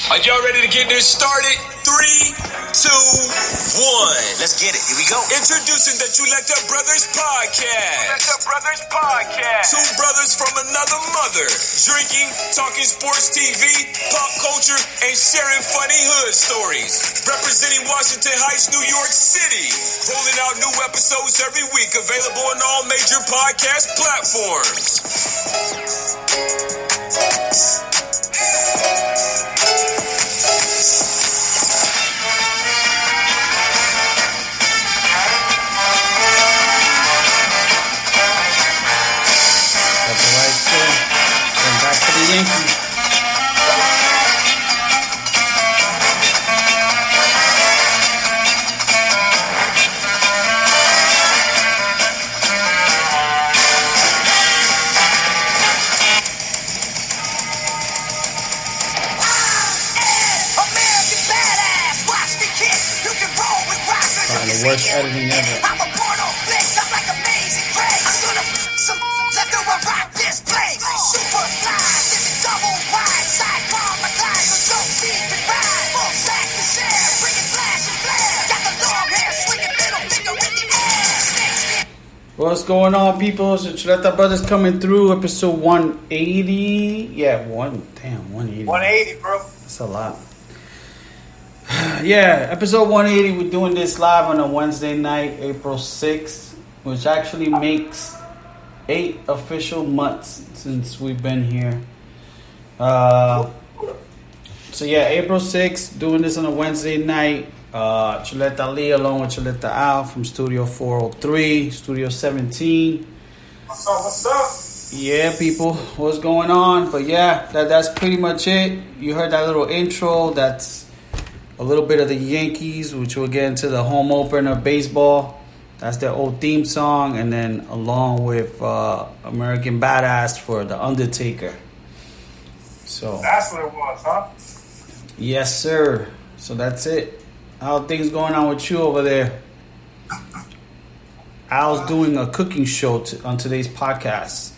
Are y'all ready to get this started? 3, 2, 1. Let's get it. Here we go. Introducing the Chuleta Brothers Podcast. Two brothers from another mother. Drinking, talking sports TV, pop culture, and sharing funny hood stories. Representing Washington Heights, New York City. Rolling out new episodes every week. Available on all major podcast platforms. Yankees. Probably the worst editing ever. I'm a porno flick, I'm like Amazing Grace. I'm gonna some after I rock this place. Super fly, this double wide sidecar, my guys so don't see can ride. Full sack to share, bringing flash and flare. Got the long hair, swinging middle finger in the air. What's going on, people? So Chuleta Brothers coming through, episode 180. Yeah, 180. 180, bro. That's a lot. Yeah, episode 180. We're doing this live on a Wednesday night, April 6th, which actually makes 8 official months since we've been here. So yeah, April 6th, doing this on a Wednesday night. Chuleta Lee along with Chuleta Al from Studio 403, Studio 17. What's up? Yeah, people, what's going on? But yeah, that's pretty much it. You heard that little intro. That's a little bit of the Yankees, which we'll get into the home opener of baseball. That's their old theme song. And then along with American Badass for The Undertaker. So that's what it was, huh? Yes, sir. So that's it. How are things going on with you over there? Al's doing a cooking show on today's podcast.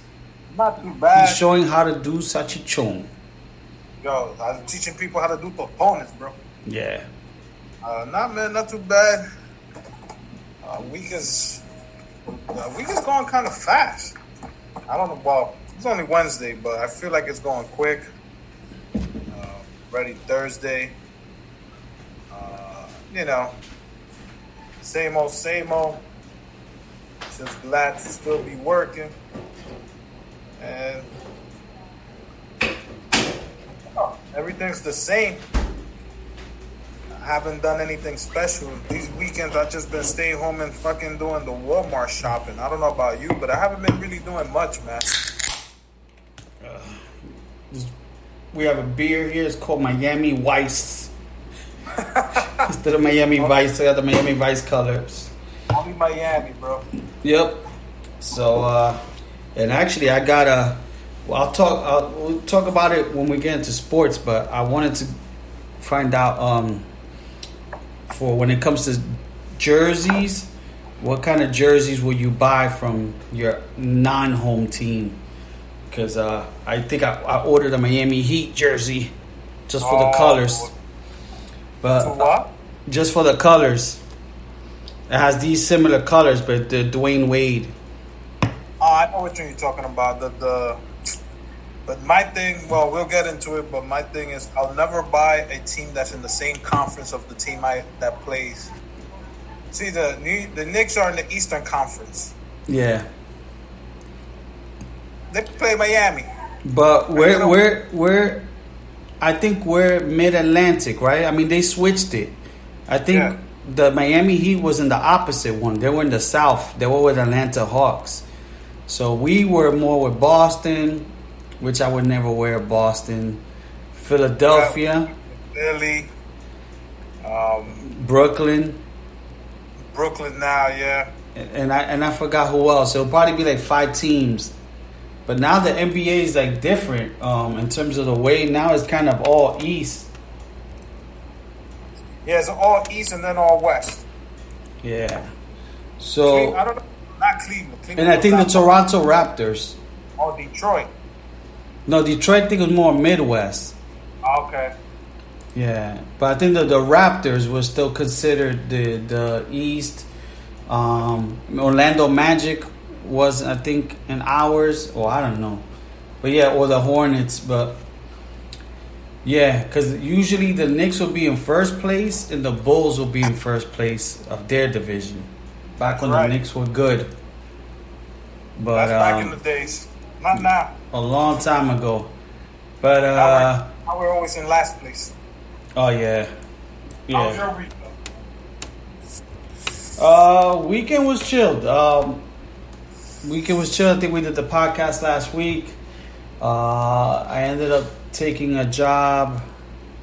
Not too bad. He's showing how to do salchichon. Yo, I'm teaching people how to do topones, bro. Yeah. Not too bad. Week is going kind of fast. I don't know. Well, it's only Wednesday, but I feel like it's going quick. Ready Thursday. Same old. Just glad to still be working. And everything's the same. I haven't done anything special. These weekends I've just been staying home and fucking doing the Walmart shopping. I don't know about you, but I haven't been really doing much, man. We have a beer here. It's called Miami Vice. Instead of Miami Vice, I got the Miami Vice colors. I'll be Miami, bro. Yep. So, and actually, I got we'll talk about it when we get into sports, but I wanted to find out, for when it comes to jerseys, what kind of jerseys will you buy from your non-home team? Because I think I ordered a Miami Heat jersey just for the colors. But what? Just for the colors. It has these similar colors, but the Dwayne Wade. Oh, I know what you're talking about. But my thing, well, we'll get into it, but my thing is I'll never buy a team that's in the same conference of the team that plays. See, the Knicks are in the Eastern Conference. Yeah. They play Miami. But we're I think we're mid-Atlantic, right? I mean, they switched it. I think the Miami Heat was in the opposite one. They were in the South. They were with Atlanta Hawks. So we were more with Boston, which I would never wear Boston. Philadelphia. Philly. Brooklyn. Brooklyn now, yeah. And I forgot who else. It'll probably be like 5 teams. But now the NBA is like different in terms of the way. Now it's kind of all East. Yeah, it's all East and then all West. Yeah. So I don't know. Not Cleveland. And I think the Toronto Raptors. Detroit. No, Detroit I think was more Midwest. Okay. Yeah, but I think that the Raptors were still considered the East. Orlando Magic was, I think, in ours, or I don't know, but yeah, or the Hornets. But yeah, because usually the Knicks will be in first place and the Bulls will be in first place of their division. Back when the Knicks were good. But that's back in the days, not now. A long time ago. But now we're always in last place. Oh yeah, How was your week? Weekend was chilled. Weekend was chilled. I think we did the podcast last week. I ended up taking a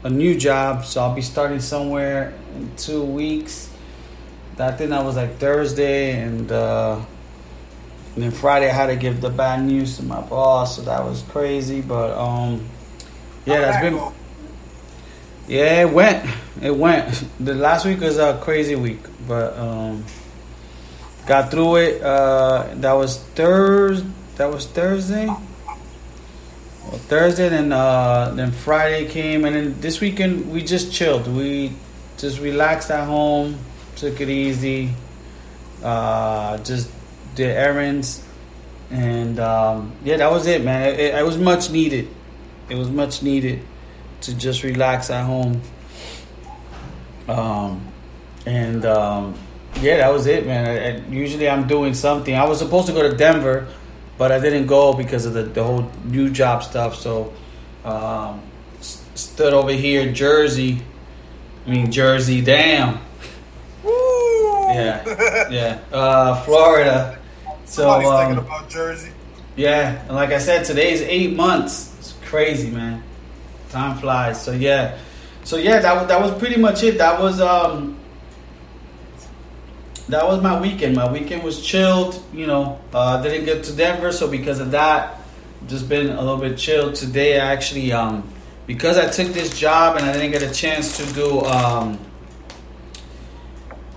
new job, so I'll be starting somewhere in 2 weeks. I think that was like Thursday, and then Friday I had to give the bad news to my boss, so that was crazy. But yeah, that's been. Yeah, it went. The last week was a crazy week, but got through it. That was Thursday. Well, Thursday, then Friday came, and then this weekend we just chilled. We just relaxed at home, took it easy, just did errands, and yeah, that was it, man. It was much needed. It was much needed to just relax at home. Yeah, that was it, man. Usually I'm doing something. I was supposed to go to Denver, but I didn't go because of the whole new job stuff. So stood over here, Jersey, damn. Woo! Yeah. Florida. So Somebody's thinking about Jersey. Yeah, and like I said, today's 8 months. It's crazy, man. Time flies. So yeah, that was pretty much it. That was my weekend. My weekend was chilled. Didn't get to Denver, so because of that, just been a little bit chilled. Today, I actually because I took this job and I didn't get a chance to do.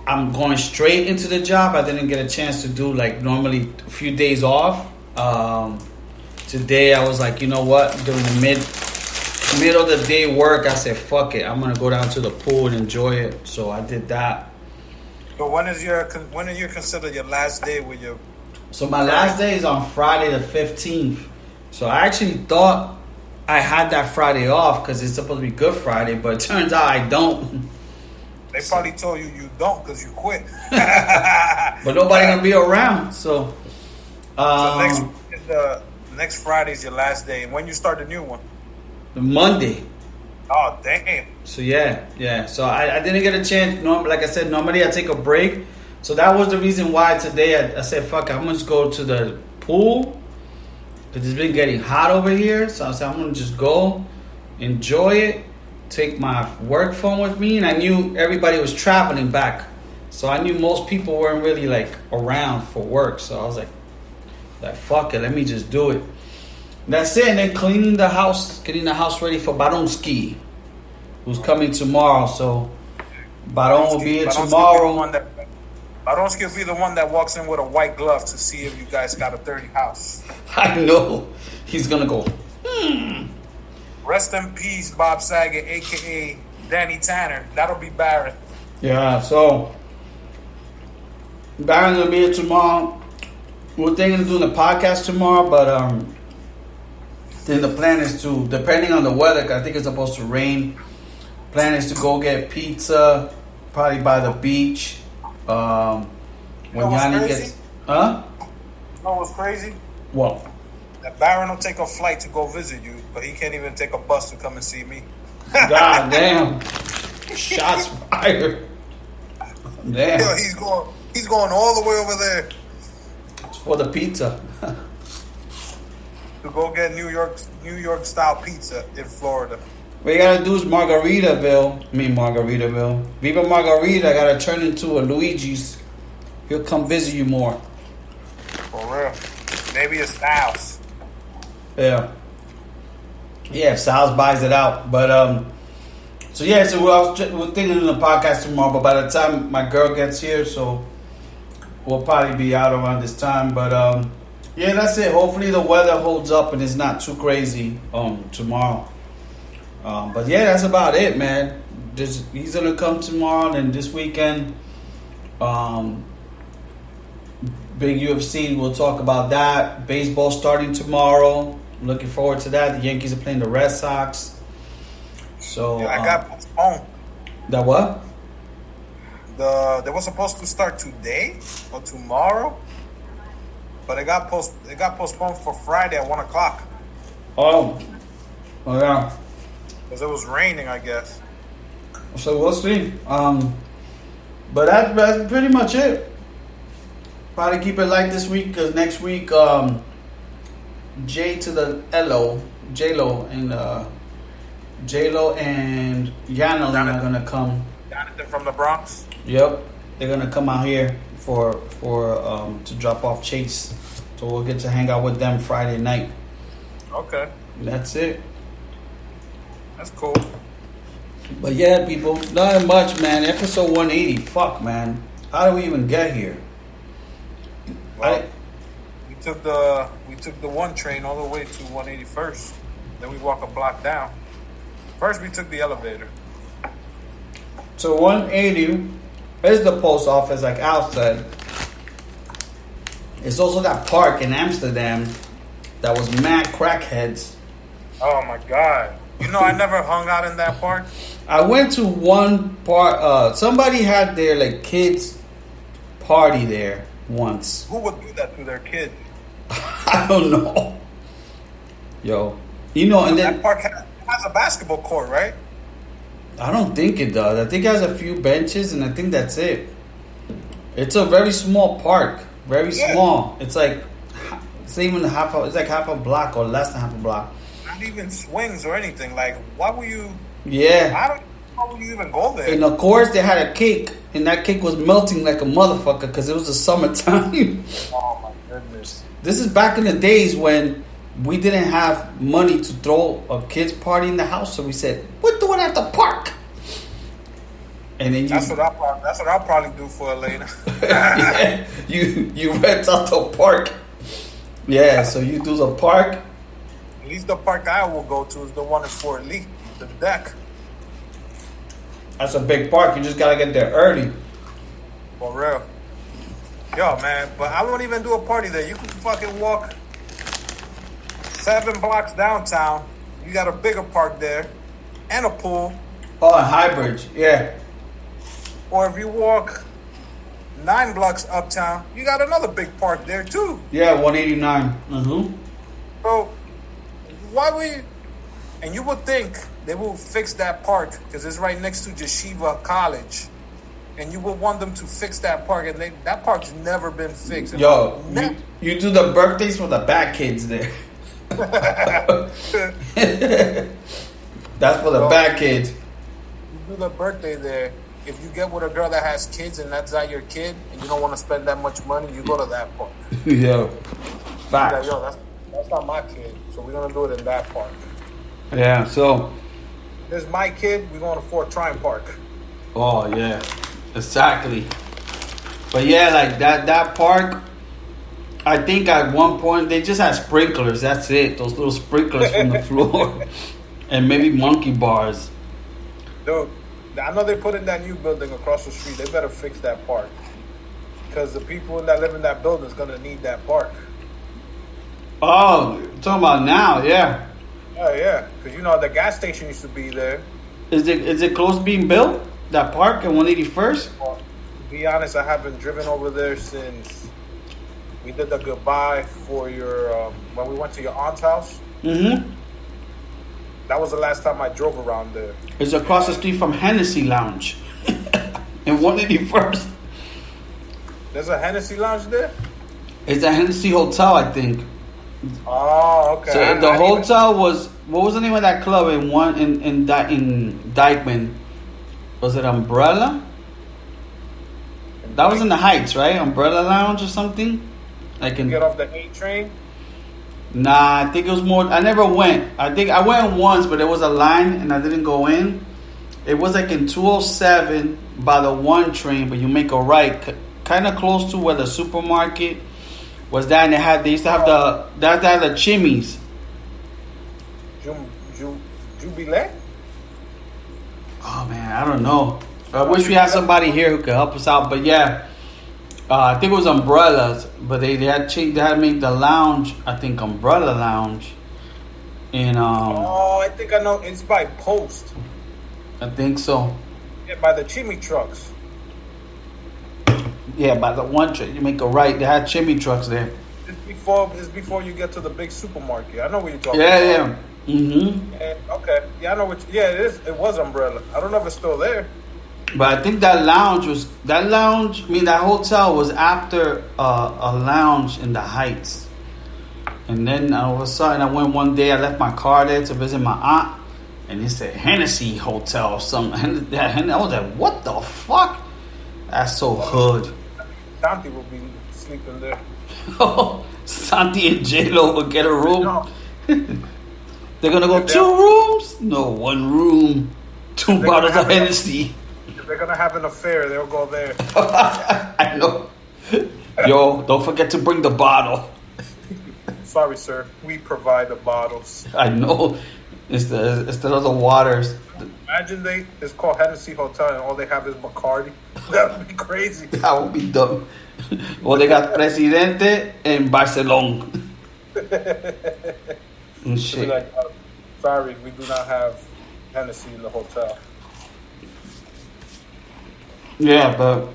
I'm going straight into the job. I didn't get a chance to do like normally a few days off. Today I was like, you know what? During the middle of the day work, I said, fuck it. I'm gonna go down to the pool and enjoy it. So I did that. So when do you consider your last day with your? So my last day is on Friday the 15th. So I actually thought I had that Friday off because it's supposed to be Good Friday, but it turns out I don't. They probably told you don't because you quit. But nobody gonna be around. So next Friday is your last day, and when you start the new one? Monday. Oh damn! So yeah. So I didn't get a chance. Like I said, normally I take a break. So that was the reason why today I said, fuck it, I'm gonna just go to the pool because it's been getting hot over here. So I said I'm gonna just go, enjoy it, take my work phone with me, and I knew everybody was traveling back. So I knew most people weren't really like around for work. So I was like fuck it, let me just do it. That's it. And then getting the house ready for Baronski, who's coming tomorrow. So Baron will be here tomorrow. Baronski will be the one that walks in with a white glove to see if you guys got a dirty house. I know. He's gonna go. Rest in peace, Bob Saget, aka Danny Tanner. That'll be Baron. Yeah. So Baron's gonna be here tomorrow. We're thinking of doing the podcast tomorrow, but then the plan is to, depending on the weather, 'cause I think it's supposed to rain. Plan is to go get pizza, probably by the beach. When Yanni gets, huh? You know what's crazy? What? That Baron will take a flight to go visit you, but he can't even take a bus to come and see me. God damn! Shots fired. Damn. Yo, he's going all the way over there It's for the pizza. to go get New York style pizza in Florida. What you gotta do is Margaritaville. Viva Margarita gotta turn into a Luigi's. He'll come visit you more. For real. Maybe it's Styles. Yeah, if Sal's buys it out. But so we're thinking of the podcast tomorrow. But by the time my girl gets here, so we'll probably be out around this time. But yeah, that's it. Hopefully the weather holds up and it's not too crazy tomorrow. But yeah, that's about it, man. He's gonna come tomorrow, and this weekend, big UFC. We'll talk about that. Baseball starting tomorrow. Looking forward to that. The Yankees are playing the Red Sox. So Yeah, I got postponed. that what? They were supposed to start today or tomorrow, but it got postponed for Friday at 1:00 Oh yeah. because it was raining, I guess. So we'll see. But that's pretty much it. Probably keep it light this week because next week, J to the J-Lo and Yanalin are gonna come. Jonathan from the Bronx. Yep, they're gonna come out here for to drop off Chase. So we'll get to hang out with them Friday night. Okay, That's it. that's cool. But yeah, people, not much, man. Episode 180. Fuck, man. How do we even get here? Well, we took the one train all the way to 181st. Then we walk a block down. First, we took the elevator. So 180 is the post office, like Al said. It's also that park in Amsterdam that was mad crackheads. Oh my God! You know, I never hung out in that park. I went to one part. Somebody had their like kids party there once. Who would do that to their kid? I don't know. Yo, and then That park has a basketball court, right? I don't think it does. I think it has a few benches, and I think that's it. It's a very small park. Very small. It's like it's even it's like half a block or less than half a block. Not even swings or anything. Like, why would you? Yeah. Why would you even go there? And of course, they had a cake, and that cake was melting like a motherfucker because it was the summertime. Oh my goodness! This is back in the days when we didn't have money to throw a kids' party in the house, so we said, "We're doing it at the park." And then That's what I'll probably do for Elena. yeah, you rent out the park. Yeah, so you do the park. At least the park I will go to is the one in Fort Lee, the deck. That's a big park. You just gotta get there early. For real. Yo, man, but I won't even do a party there. You can fucking walk 7 blocks downtown. You got a bigger park there and a pool. Oh, and Highbridge, yeah. Or if you walk 9 blocks uptown, you got another big park there too. Yeah, 189. Mm-hmm. So why would you? And you would think they will fix that park because it's right next to Yeshiva College. And you would want them to fix that park, and that park's never been fixed. Yo, you do the birthdays for the bad kids there. That's for the bad kids. You do the birthday there. If you get with a girl that has kids and that's not your kid, and you don't want to spend that much money, you go to that park. Yo, facts. Like, yo, that's not my kid, so we're gonna do it in that park. Yeah, so. This is my kid. We're going to Fort Tryon Park. Oh yeah, exactly. But yeah, like that park. I think at one point they just had sprinklers. That's it. Those little sprinklers from the floor, and maybe monkey bars. Dude, I know they put in that new building across the street. They better fix that park because the people that live in that building is gonna need that park. Oh, you're talking about now? Yeah. Oh yeah, because the gas station used to be there. Is it close to being built? That park in 181st? Well, to be honest, I haven't driven over there since we did the goodbye for your when we went to your aunt's house. Mm-hmm. That was the last time I drove around there. It's across the street from Hennessy Lounge in 181st. There's a Hennessy Lounge there? It's a Hennessy Hotel, I think. Oh, okay. So the hotel was, what was the name of that club in Dykeman? Was it Umbrella? That was in the Heights, right? Umbrella Lounge or something? Like in Get off the A train? Nah, I think it was more. I never went. I think I went once, but there was a line and I didn't go in. It was like in 207 by the 1 train, but you make a right, kind of close to where the supermarket was. That and they used to have the chimneys. Jubilee? Oh man, I don't know. I wish we had somebody here who could help us out. But yeah, I think it was Umbrellas, but they had changed. They had made the lounge. I think Umbrella Lounge. And Oh, I think I know. It's by Post. I think so. Yeah, by the Chimney trucks. Yeah, by the one trip you make a right. They had chimney trucks there. It's before you get to the big supermarket. I know what you're talking Yeah, about. yeah. Mm-hmm. Yeah, okay. Yeah, I know what. Yeah, it is. It was Umbrella. I don't know if it's still there. But I think that that hotel was after a lounge in the Heights. And then all of a sudden, I went one day, I left my car there to visit my aunt, and it said Hennessy Hotel or something. I was like, what the fuck? That's so hood. Santi will be sleeping there. Santi and J-Lo will get a room. No. They're going to go 2 rooms? No, 1 room. 2 bottles of Hennessy. If they're going to have an affair, they'll go there. I know. Yo, don't forget to bring the bottle. Sorry, sir. We provide the bottles. I know. Instead of the waters. Imagine it's called Hennessy Hotel and all they have is Bacardi. That would be crazy. That would be dumb. Well, they got Presidente and Barcelona. And Be shit. like, sorry, we do not have Hennessy in the hotel. Yeah, but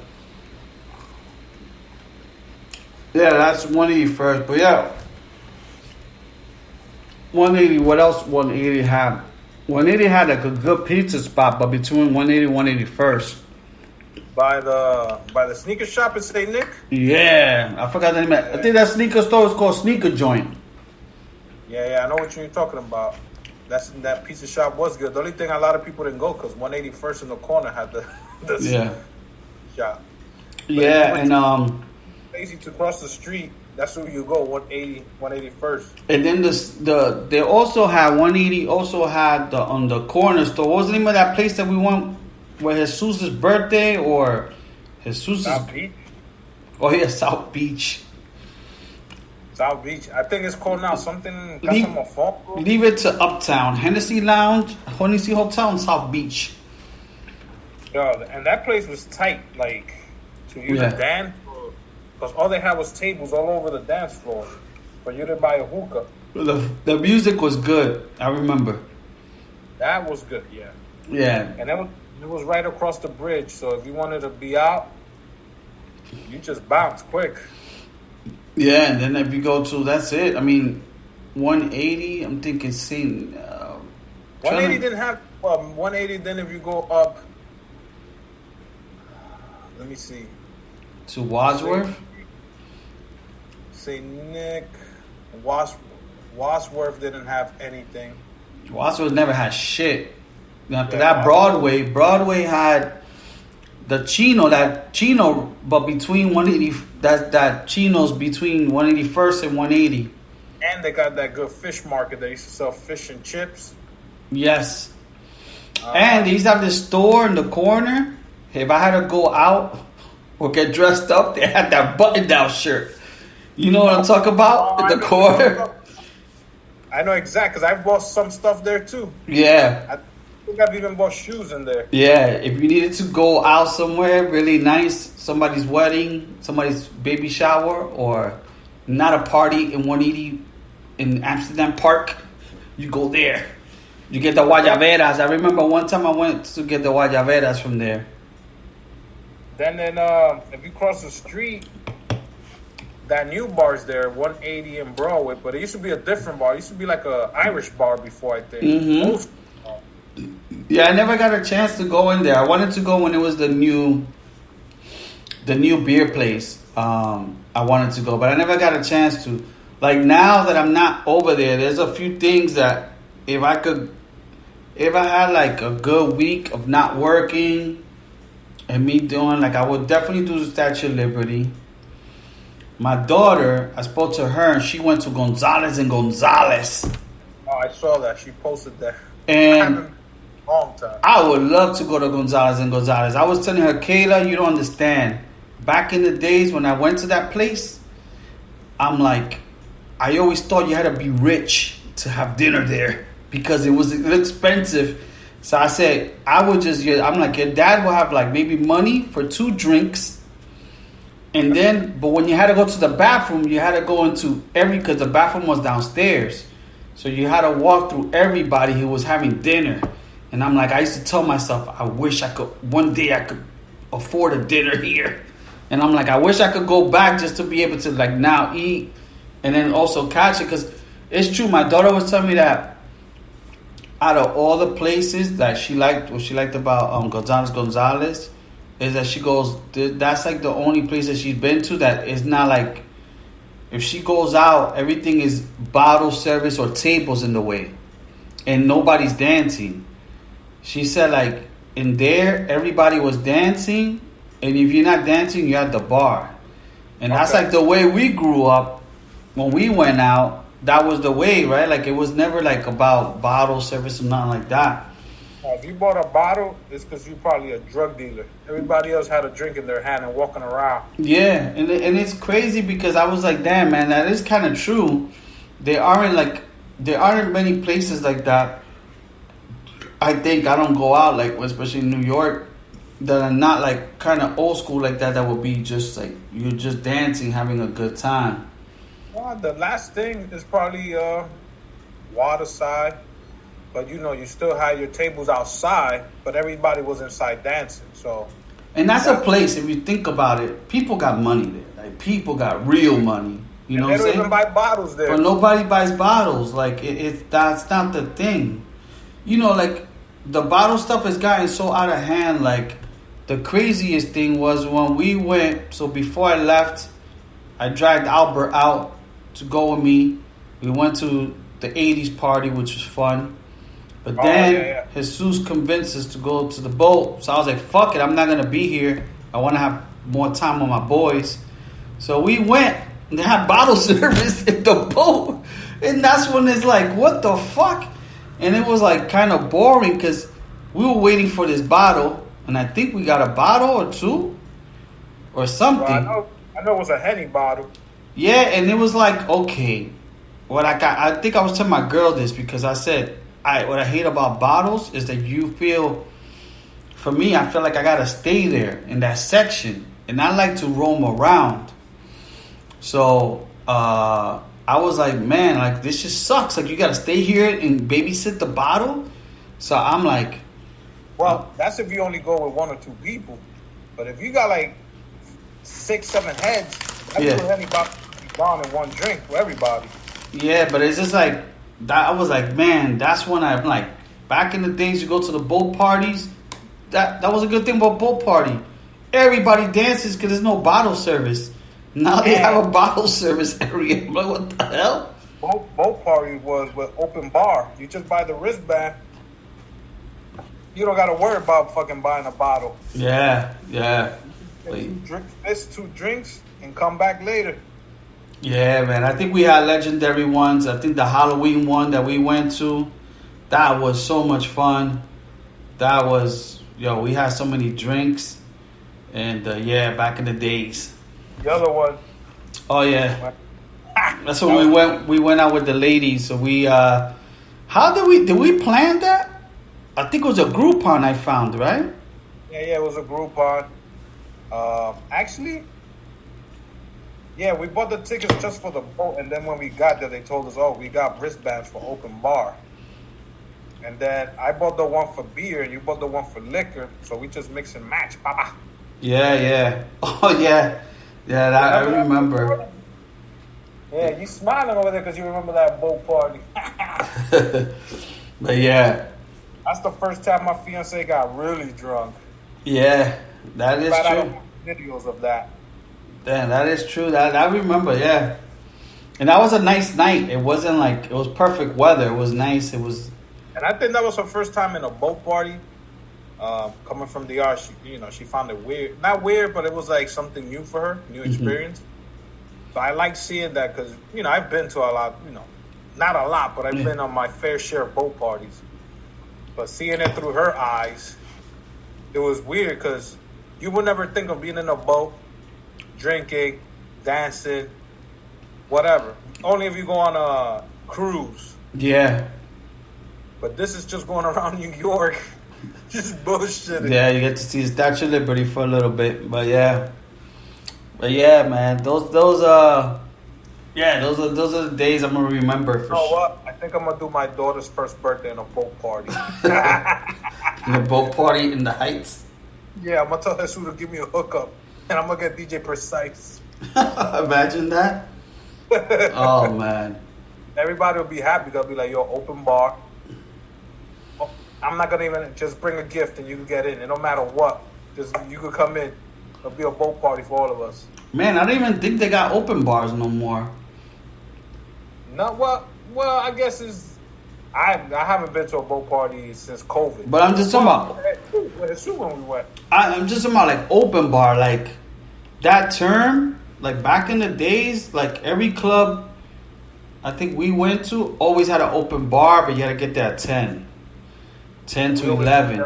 yeah, that's 181st. But yeah, 180. What else? 180 had. 180 had like a good pizza spot, but between 180 and 181st. By the sneaker shop in St. Nick? Yeah, I forgot the name. I think that sneaker store is called Sneaker Joint. Yeah, I know what you're talking about. That pizza shop was good. The only thing a lot of people didn't go because 181st in the corner had the shop. But Yeah, and easy to cross the street. That's where you go. 180, 181st. and then they also had 180. Also had on the corner store. What was the name of that place that we went? Where Jesus' birthday or Jesus' South Beach. Oh yeah, South Beach. South Beach. I think it's called now something. Leave it to Uptown, Hennessy Lounge, Hennessy Hotel, and South Beach. Yeah, and that place was tight. Like to use a dance floor, because all they had was tables all over the dance floor for you to buy a hookah. The music was good. I remember. That was good. Yeah. Yeah. And it was right across the bridge. So if you wanted to be out, you just bounce quick. Yeah, and then if you go to, that's it. I mean, 180, I'm thinking, 180 didn't have, 180, then if you go up, let me see. To Wadsworth? St. Nick, Wadsworth didn't have anything. Wadsworth never had shit. After that, Broadway had the Chino, but between 180, that Chino's between 181st and 180. And they got that good fish market. They used to sell fish and chips. Yes. And they used to have this store in the corner. If I had to go out or get dressed up, they had that button-down shirt. You know what I'm talking about? In the corner. I know exactly, because I bought some stuff there too. Yeah. I think I've even bought shoes in there. Yeah, if you needed to go out somewhere really nice, somebody's wedding, somebody's baby shower, or not a party in 180 in Amsterdam Park, you go there. You get the guayaberas. I remember one time I went to get the guayaberas from there. Then if you cross the street, that new bar's there, 180 in Broadway, but it used to be a different bar. It used to be like a Irish bar before, I think. Mm-hmm. Yeah, I never got a chance to go in there. I wanted to go when it was the new beer place. I wanted to go, but I never got a chance to. Like now that I'm not over there, there's a few things that if I had like a good week of not working and me doing, like I would definitely do the Statue of Liberty. My daughter, I spoke to her and she went to Gonzalez and Gonzalez. Oh, I saw that. She posted that. And long time. I would love to go to Gonzalez and Gonzalez. I was telling her, Kayla, you don't understand. Back in the days when I went to that place, I'm like, I always thought you had to be rich to have dinner there because it was expensive So I said, I'm like, your dad will have like maybe money for 2 drinks. And then, but when you had to go to the bathroom, you had to go into because the bathroom was downstairs. So you had to walk through everybody who was having dinner. And I'm like, I used to tell myself, I wish one day I could afford a dinner here. And I'm like, I wish I could go back just to be able to like now eat and then also catch it. Because it's true, my daughter was telling me that out of all the places that she liked, what she liked about Gonzalez is that she goes, that's like the only place that she's been to that is not like, if she goes out, everything is bottle service or tables in the way. And nobody's dancing. She said like in there, everybody was dancing. And if you're not dancing, you're at the bar. And that's like the way we grew up when we went out. That was the way, right? Like it was never like about bottle service or nothing like that. If you bought a bottle, it's because you're probably a drug dealer. Everybody else had a drink in their hand and walking around. Yeah, and it's crazy because I was like, damn, man, that is kind of true. There aren't many places like that. I think I don't go out like, especially in New York, that are not like kind of old school like that. That would be just like you're just dancing, having a good time. Well, the last thing is probably Waterside. But you still had your tables outside, but everybody was inside dancing. So, and that's a place. If you think about it, people got money there. Like people got real money. You know what I'm saying? They don't even buy bottles there. But nobody buys bottles. Like that's not the thing. Like the bottle stuff has gotten so out of hand. Like the craziest thing was when we went. So before I left, I dragged Albert out to go with me. We went to the 80s party, which was fun. But then Jesus convinced us to go to the boat. So I was like, fuck it, I'm not going to be here. I want to have more time with my boys. So we went and they had bottle service in the boat. And that's when it's like, what the fuck? And it was like kind of boring because we were waiting for this bottle. And I think we got a bottle or 2 or something. Well, I know it was a Henny bottle. Yeah, and it was like, okay. I think I was telling my girl this because I said, what I hate about bottles is that for me, I feel like I gotta stay there in that section, and I like to roam around. So I was like, man, like this just sucks. Like you gotta stay here and babysit the bottle. So I'm like, well, that's if you only go with 1 or 2 people. But if you got like 6, 7 heads, that's any bottle be gone in 1 drink for everybody. Yeah, but it's just like. I was like, man, that's when I'm like, back in the days, you go to the boat parties. That was a good thing about boat party. Everybody dances because there's no bottle service. Now they have a bottle service area. I'm like, what the hell? Boat party was with open bar. You just buy the wristband. You don't got to worry about fucking buying a bottle. Yeah. 2 drinks and come back later. Yeah, man. I think we had legendary ones. I think the Halloween one that we went to, that was so much fun. That was, we had so many drinks. And, back in the days. The other one. Oh, yeah. That's when we went out with the ladies. So we, did we plan that? I think it was a Groupon I found, right? Yeah, it was a Groupon. Actually... Yeah, we bought the tickets just for the boat, and then when we got there, they told us, we got wristbands for open bar. And then I bought the one for beer, and you bought the one for liquor, so we just mix and match, papa. Yeah. Oh, yeah. Yeah, I remember. Yeah, you smiling over there because you remember that boat party. But yeah. That's the first time my fiance got really drunk. Yeah, that is true. I have videos of that. Damn, that is true. That I remember, yeah. And that was a nice night. It wasn't like, it was perfect weather. It was nice. It was. And I think that was her first time in a boat party. Coming from the DR, she found it weird. Not weird, but it was like something new for her, new experience. So I like seeing that because, I've been to a lot, not a lot, but I've been on my fair share of boat parties. But seeing it through her eyes, it was weird because you would never think of being in a boat, drinking, dancing, whatever. Only if you go on a cruise. Yeah. But this is just going around New York, just bullshitting. Yeah, you get to see Statue of Liberty for a little bit, but yeah, man, those are the days I'm gonna remember for You know sure. what? I think I'm gonna do my daughter's first birthday in a boat party. In the boat party in the Heights. Yeah, I'm gonna tell Jesus to give me a hookup, and I'm gonna get DJ Precise. Imagine that. Oh man. Everybody will be happy. They'll be like, "Yo, open bar." Oh, I'm not gonna even just bring a gift and you can get in. It don't matter what. Just you could come in. It'll be a boat party for all of us. Man, I don't even think they got open bars no more. Not what? Well, I guess I haven't been to a boat party since COVID. But I'm just talking about. When we went. I'm just talking about like open bar, like that term, like back in the days, like every club I think we went to always had an open bar, but you had to get there at 10 to 11.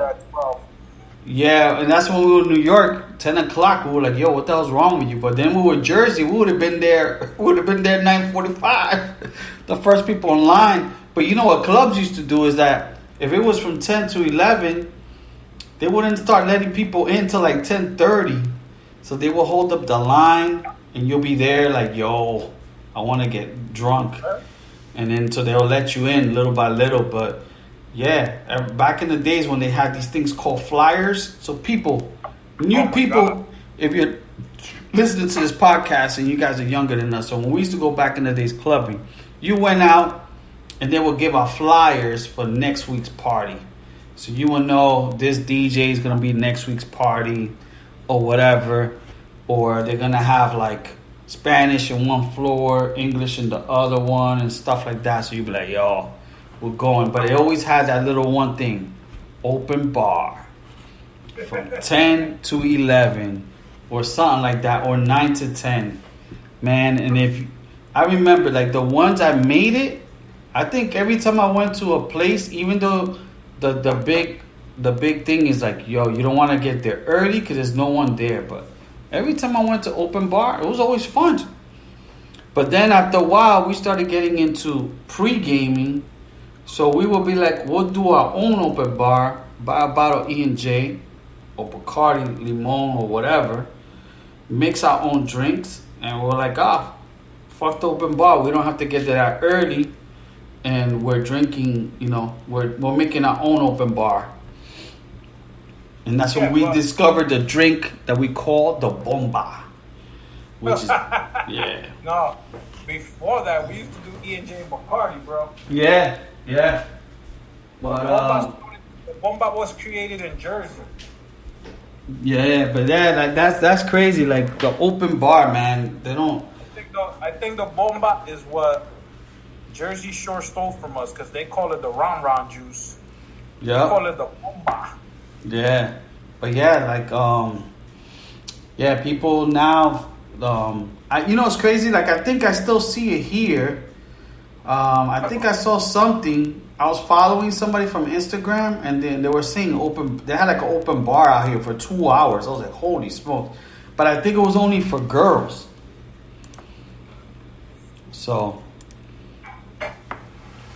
Yeah, and that's when we were in New York, 10 o'clock. We were like, yo, what the hell's wrong with you? But then we were in Jersey, we would have been there 9:45, the first people in line. But you know what clubs used to do is that if it was from 10 to 11, they wouldn't start letting people in till like 10:30. So they will hold up the line, and you'll be there like, yo, I want to get drunk. And then so they'll let you in little by little. But yeah, back in the days when they had these things called flyers. So people, God. If you're listening to this podcast and you guys are younger than us, so when we used to go back in the days clubbing, you went out and they would give out flyers for next week's party. So you will know this DJ is going to be next week's party or whatever. Or they're going to have like Spanish in one floor, English in the other one, and stuff like that. So you'd be like, yo, we're going. But it always had that little one thing, open bar from 10 to 11 or something like that, or 9 to 10. Man, and if I remember, like the ones I made it, I think every time I went to a place, even though the big thing is like, yo, you don't want to get there early because there's no one there. But every time I went to open bar, it was always fun. But then after a while, we started getting into pre-gaming. So we would be like, we'll do our own open bar, buy a bottle of E&J or Bacardi, Limon or whatever, mix our own drinks, and we're like, fuck the open bar. We don't have to get there that early. And we're drinking, we're making our own open bar. And that's when we discovered the drink that we call the bomba. Which is, yeah. No, before that, we used to do E&J and Bacardi, bro. Yeah. But, the bomba was created in Jersey. Yeah, but that's crazy. Like the open bar, man, they don't. I think the bomba is what Jersey Shore stole from us because they call it the Ron juice. Yeah. They call it the bomba. Yeah, but yeah, people now. It's crazy. Like I think I still see it here. I think I saw something. I was following somebody from Instagram, and then they were saying they had like an open bar out here for 2 hours. I was like, holy smokes. But I think it was only for girls. So,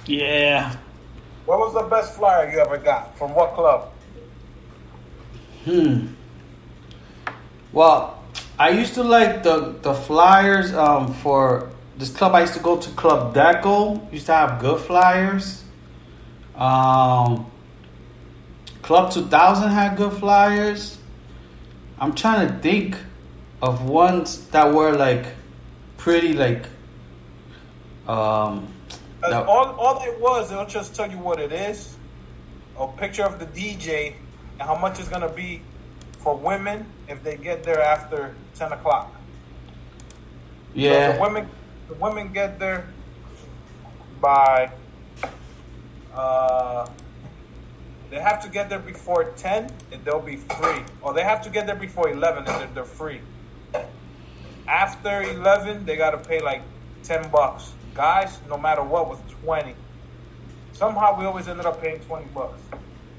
yeah. What was the best flyer you ever got? From what club? Well, I used to like the flyers for this club I used to go to, Club Deco. Used to have good flyers. Club 2000 had good flyers. I'm trying to think of ones that were like pretty like all it was, it'll just tell you what it is, a picture of the DJ and how much it's gonna be for women if they get there after 10 o'clock. Yeah. So the women get there by they have to get there before 10 and they'll be free. Or they have to get there before 11 and they're free. After 11, they gotta pay like $10. Guys, no matter what, was 20. Somehow we always ended up paying $20.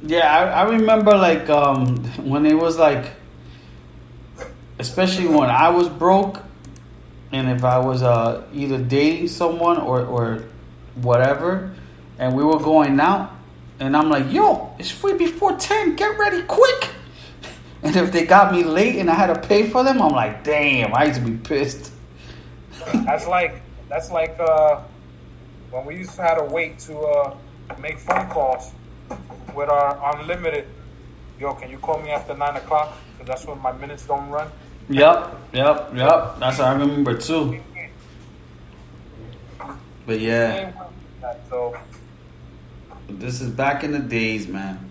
Yeah, I remember like when it was like, especially when I was broke, and if I was either dating someone or whatever, and we were going out, And I'm like, yo, it's free before 10. Get ready quick. And if they got me late and I had to pay for them, I'm like, damn, I used to be pissed. That's like when we used to have to wait to make phone calls with our unlimited. Yo, can you call me after 9 o'clock? Because that's when my minutes don't run. Yep. That's what I remember too. But yeah, So, this is back in the days, man.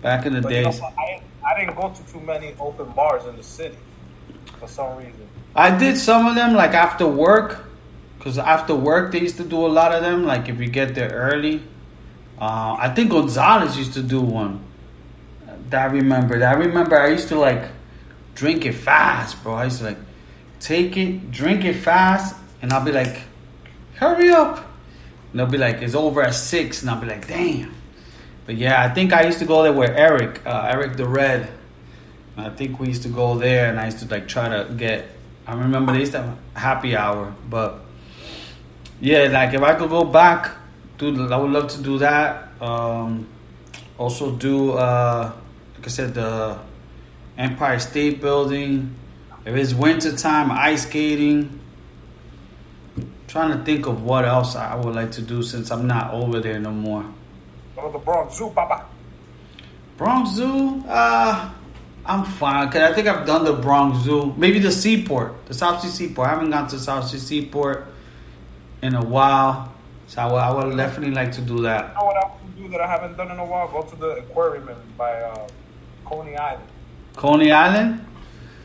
Back in the but days. I didn't go to too many open bars in the city for some reason. I did some of them like after work, because after work they used to do a lot of them. Like if you get there early, I think Gonzalez used to do one. That I remember. I used to like drink it fast, bro. I used to like take it, drink it fast, and I'll be like, hurry up. And they'll be like, it's over at 6, and I'll be like, damn. But yeah, I think I used to go there with Eric the Red. I think we used to go there, and I used to like try to get. I remember they used to have happy hour, but yeah, like if I could go back, dude, I would love to do that. Also do, like I said, the Empire State Building. If it's winter time, ice skating. Trying to think of what else I would like to do since I'm not over there no more. Go to the Bronx Zoo, Papa. Bronx Zoo, I'm fine. Cause I think I've done the Bronx Zoo. Maybe the Seaport, the South Sea Seaport. I haven't gone to South Sea Seaport in a while, so I would definitely like to do that. You know what I want to do that I haven't done in a while? Go to the aquarium by Coney Island. Coney Island.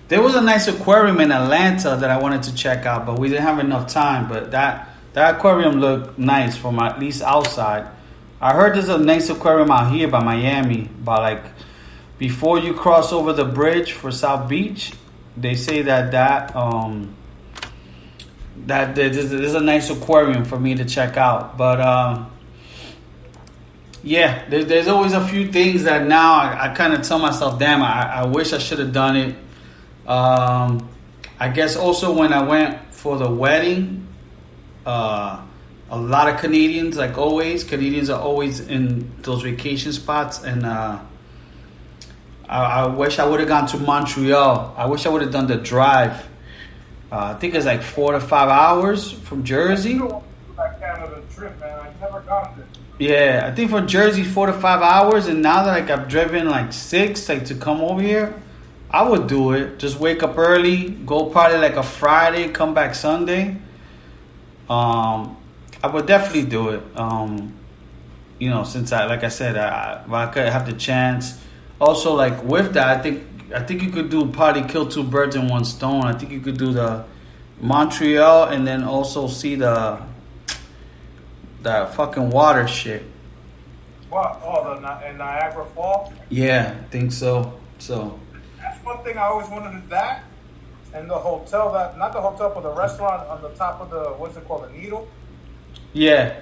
There was a nice aquarium in Atlanta that I wanted to check out, but we didn't have enough time. But that aquarium looked nice from at least outside. I heard there's a nice aquarium out here by Miami, by like before you cross over the bridge for South Beach. They say that there's a nice aquarium for me to check out. But yeah, there's always a few things that now I kind of tell myself, damn, I wish I should have done it. I guess also when I went for the wedding, a lot of Canadians, like always, Canadians are always in those vacation spots, and I wish I would have gone to Montreal. I wish I would have done the drive. I think it's like 4 to 5 hours from Jersey. I still want to do that Canada trip, man. I've never gone there. Yeah, I think from Jersey 4 to 5 hours, and now that like I've driven like 6, like to come over here, I would do it. Just wake up early, go probably like a Friday, come back Sunday. I would definitely do it. You know, since like I said, if I could have the chance. Also, like with that, I think you could do probably kill 2 birds in 1 stone. I think you could do the Montreal and then also see that fucking water shit. What? Oh, the Niagara Falls? Yeah, I think so. So That's one thing I always wanted to do. That and the hotel, not the hotel, but the restaurant on the top of the, what's it called, the Needle? yeah.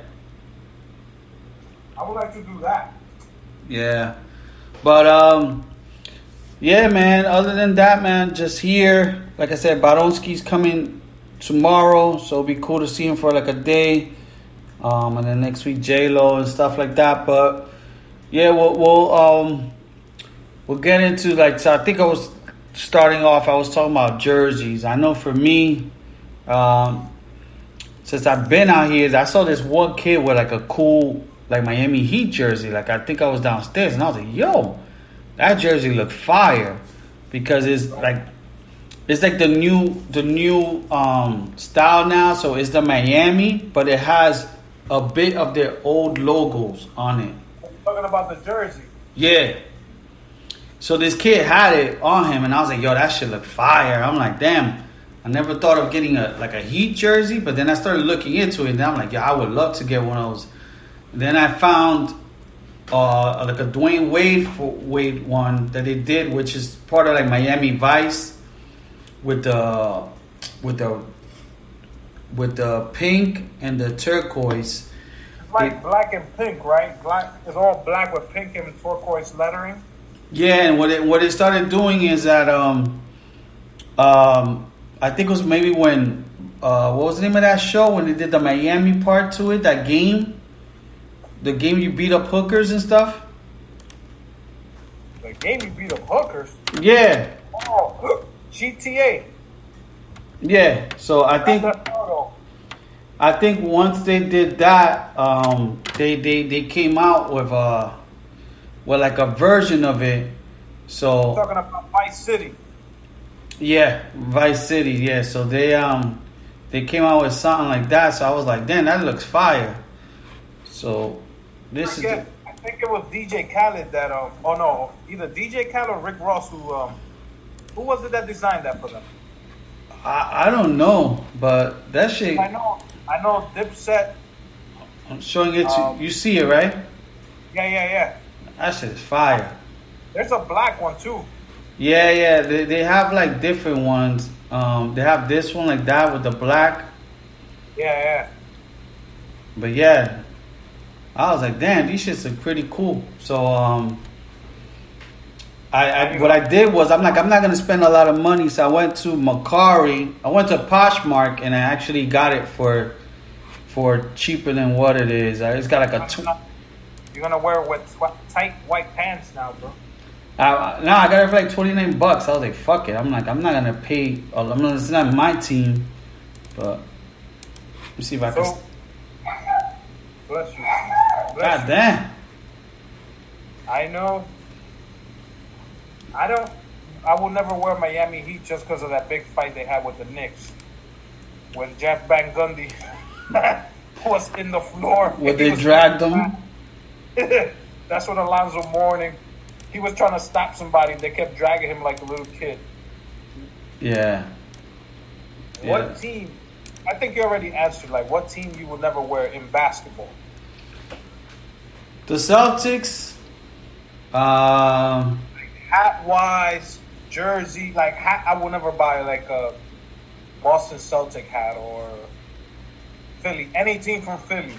I would like to do that. Yeah. But yeah, man, other than that, man, just here. Like I said, Baronski's coming tomorrow, so it'll be cool to see him for like a day. And then next week J-Lo and stuff like that. But yeah, we'll get into like, so I think I was starting off, I was talking about jerseys. I know for me, since I've been out here, I saw this one kid with like a cool like Miami Heat jersey. Like I think I was downstairs and I was like, yo, that jersey looked fire, because it's like the new style now. So it's the Miami, but it has a bit of their old logos on it. You're talking about the jersey. Yeah. So this kid had it on him, and I was like, yo, that shit look fire. I'm like, damn, I never thought of getting a Heat jersey, but then I started looking into it, and I'm like, yeah, I would love to get one of those. And then I found like a Dwayne Wade one that they did, which is part of like Miami Vice, with the pink and the turquoise. It's like black and pink, right? Black. It's all black with pink and turquoise lettering. Yeah, and what it started doing is that I think it was maybe when what was the name of that show when they did the Miami part to it, that game, the game you beat up hookers and stuff? The game you beat up hookers? Yeah. Oh, GTA. Yeah. So I think once they did that, they came out with like a version of it. So Talking about Vice City. yeah, Vice City. Yeah. So they came out with something like that. So I was like, damn, that looks fire. So I think it was DJ Khaled that oh no, either DJ Khaled or Rick Ross who was it that designed that for them? I don't know, but that shit. I know Dipset. I'm showing it to you. See it, right? Yeah. That shit is fire. There's a black one too. Yeah. They have like different ones. They have this one like that with the black. Yeah. But yeah, I was like, damn, these shits are pretty cool. So what I did was I'm not gonna spend a lot of money. So I went to Macari. I went to Poshmark and I actually got it for cheaper than what it is. I just got like a. You're gonna wear tight white pants now, bro. I got it for like $29. I was like, fuck it. I'm not gonna pay. It's not my team, but let me see if I can. Bless you. God damn. I know. I will never wear Miami Heat just because of that big fight they had with the Knicks. When Jeff Van Gundy was in the floor. When they dragged him? That's what Alonzo Mourning. He was trying to stop somebody. They kept dragging him like a little kid. Yeah. What team? I think you already answered. Like, what team you will never wear in basketball? The Celtics. Hat-wise, jersey, like hat. I will never buy like a Boston Celtic hat or Philly. Any team from Philly.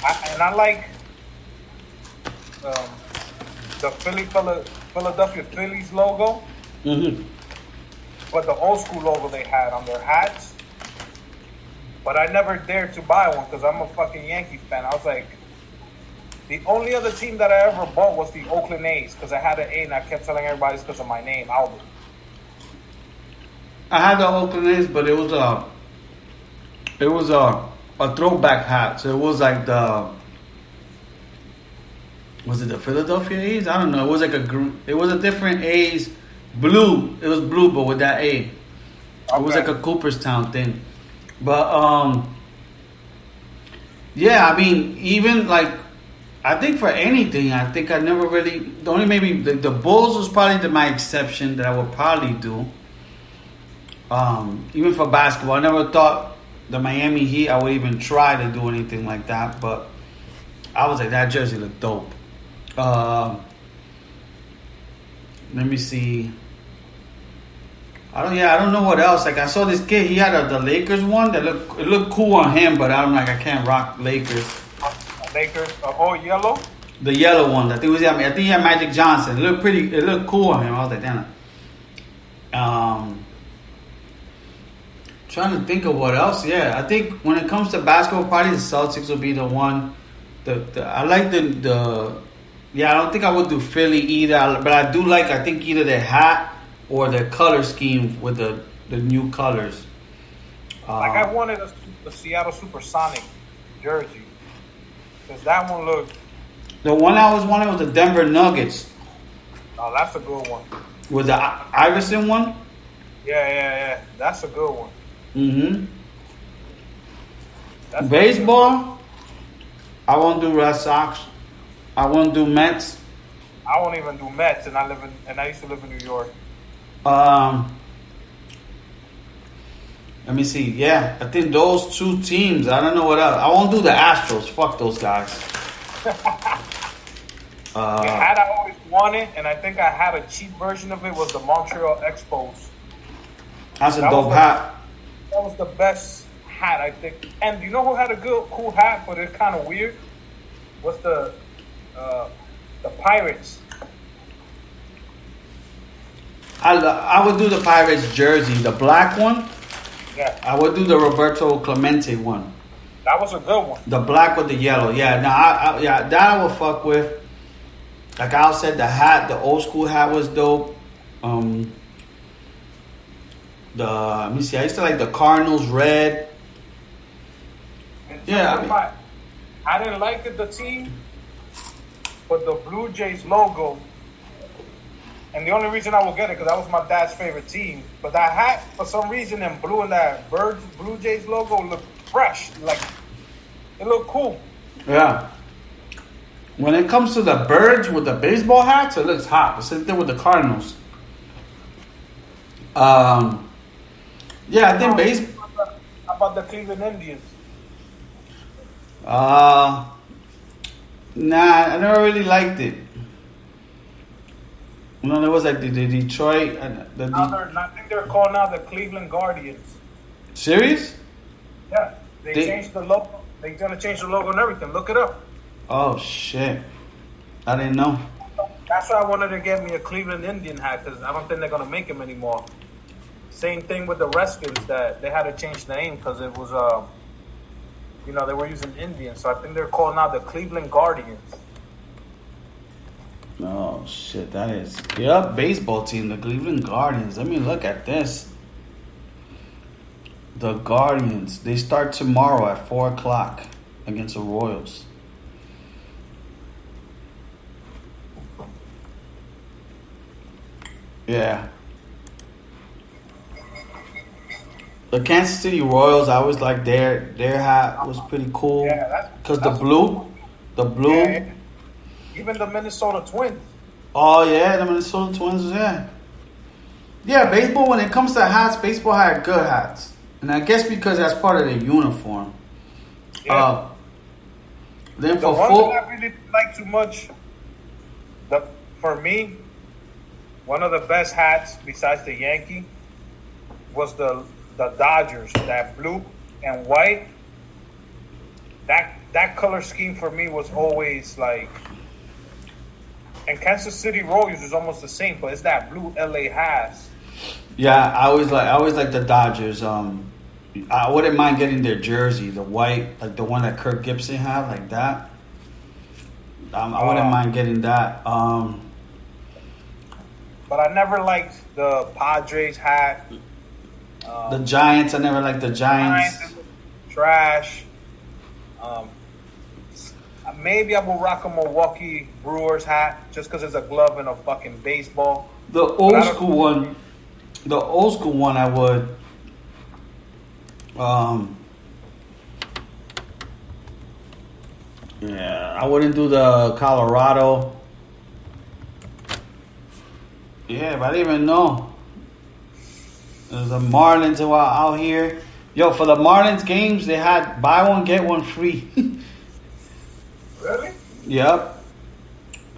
I like the Philadelphia Phillies logo. Mm-hmm. But the old school logo they had on their hats. But I never dared to buy one because I'm a fucking Yankee fan. I was like, the only other team that I ever bought was the Oakland A's because I had an A and I kept telling everybody it's because of my name, Albert. I had the Oakland A's, but it was a throwback hat. So it was like was it the Philadelphia A's? I don't know. It was like it was a different A's, blue. It was blue, but with that A. Okay. It was like a Cooperstown thing. But yeah, I mean, even like, I think for anything, I think I never really. The only maybe the Bulls was probably my exception that I would probably do. Even for basketball, I never thought the Miami Heat I would even try to do anything like that. But I was like, that jersey looked dope. Let me see. I don't know what else. Like I saw this kid, he had the Lakers one that looked cool on him, but I'm like, I can't rock Lakers. Lakers, all yellow. The yellow one. I think he had Magic Johnson. It looked pretty. It looked cool on him. I was like, damn. Trying to think of what else. Yeah, I think when it comes to basketball, probably the Celtics will be the one. I like the. Yeah, I don't think I would do Philly either, but I do like. I think either their hat or their color scheme with the new colors. Like I wanted a Seattle Supersonic jersey because that one looked. The one I was wanting was the Denver Nuggets. Oh, that's a good one. Was the Iverson one? Yeah. That's a good one. Mm-hmm. Baseball, I won't do Red Sox. I won't do Mets. I won't even do Mets, and I used to live in New York. Let me see. Yeah, I think those two teams. I don't know what else. I won't do the Astros. Fuck those guys. The hat I always wanted, and I think I had a cheap version of it, was the Montreal Expos. That's a dope hat. That was the best hat, I think. And you know who had a good, cool hat, but it's kind of weird? Was the Pirates. I would do the Pirates jersey, the black one. Yeah. I would do the Roberto Clemente one. That was a good one. The black with the yellow. Yeah, yeah, that I would fuck with. Like Al said, the hat, the old school hat was dope. Let me see, I used to like the Cardinals red. Yeah, I didn't like the team, but the Blue Jays logo. And the only reason I will get it because that was my dad's favorite team. But that hat, for some reason, in blue and that Blue Jays logo looked fresh. Like it looked cool. Yeah. When it comes to the birds with the baseball hats, it looks hot. The same thing with the Cardinals. Yeah, I think baseball. How about the Cleveland Indians? Nah, I never really liked it. No, there was like the Detroit. I think they're called now the Cleveland Guardians. Serious? Yeah, they changed the logo. They're gonna change the logo and everything. Look it up. Oh shit! I didn't know. That's why I wanted to get me a Cleveland Indian hat because I don't think they're gonna make them anymore. Same thing with the Redskins that they had to change the name because it was they were using Indian. So I think they're called now the Cleveland Guardians. Oh shit! That is baseball team, the Cleveland Guardians. Let me look at this. The Guardians. They start tomorrow at 4:00 against the Royals. Yeah. The Kansas City Royals, I always like their hat was pretty cool. Yeah, because the blue. Yeah. Even the Minnesota Twins. Oh yeah, the Minnesota Twins. Yeah. Yeah, baseball. When it comes to hats, baseball had good hats, and I guess because that's part of the uniform. Yeah. Then the for one full, that I really didn't like too much. For me, one of the best hats besides the Yankee was the Dodgers. That blue and white. That color scheme for me was always like. And Kansas City Royals is almost the same, but it's that blue LA has. Yeah, I always like the Dodgers. I wouldn't mind getting their jersey, the white, like the one that Kirk Gibson had, like that. I wouldn't mind getting that. But I never liked the Padres hat. The Giants, I never liked the Giants. Trash. Maybe I will rock a Milwaukee Brewers hat just because it's a glove and a fucking baseball. The old school one, I would. Yeah, I wouldn't do the Colorado. Yeah, but I didn't even know. There's the Marlins who are out here. Yo, for the Marlins games, they had buy one, get one free. Really? Yep.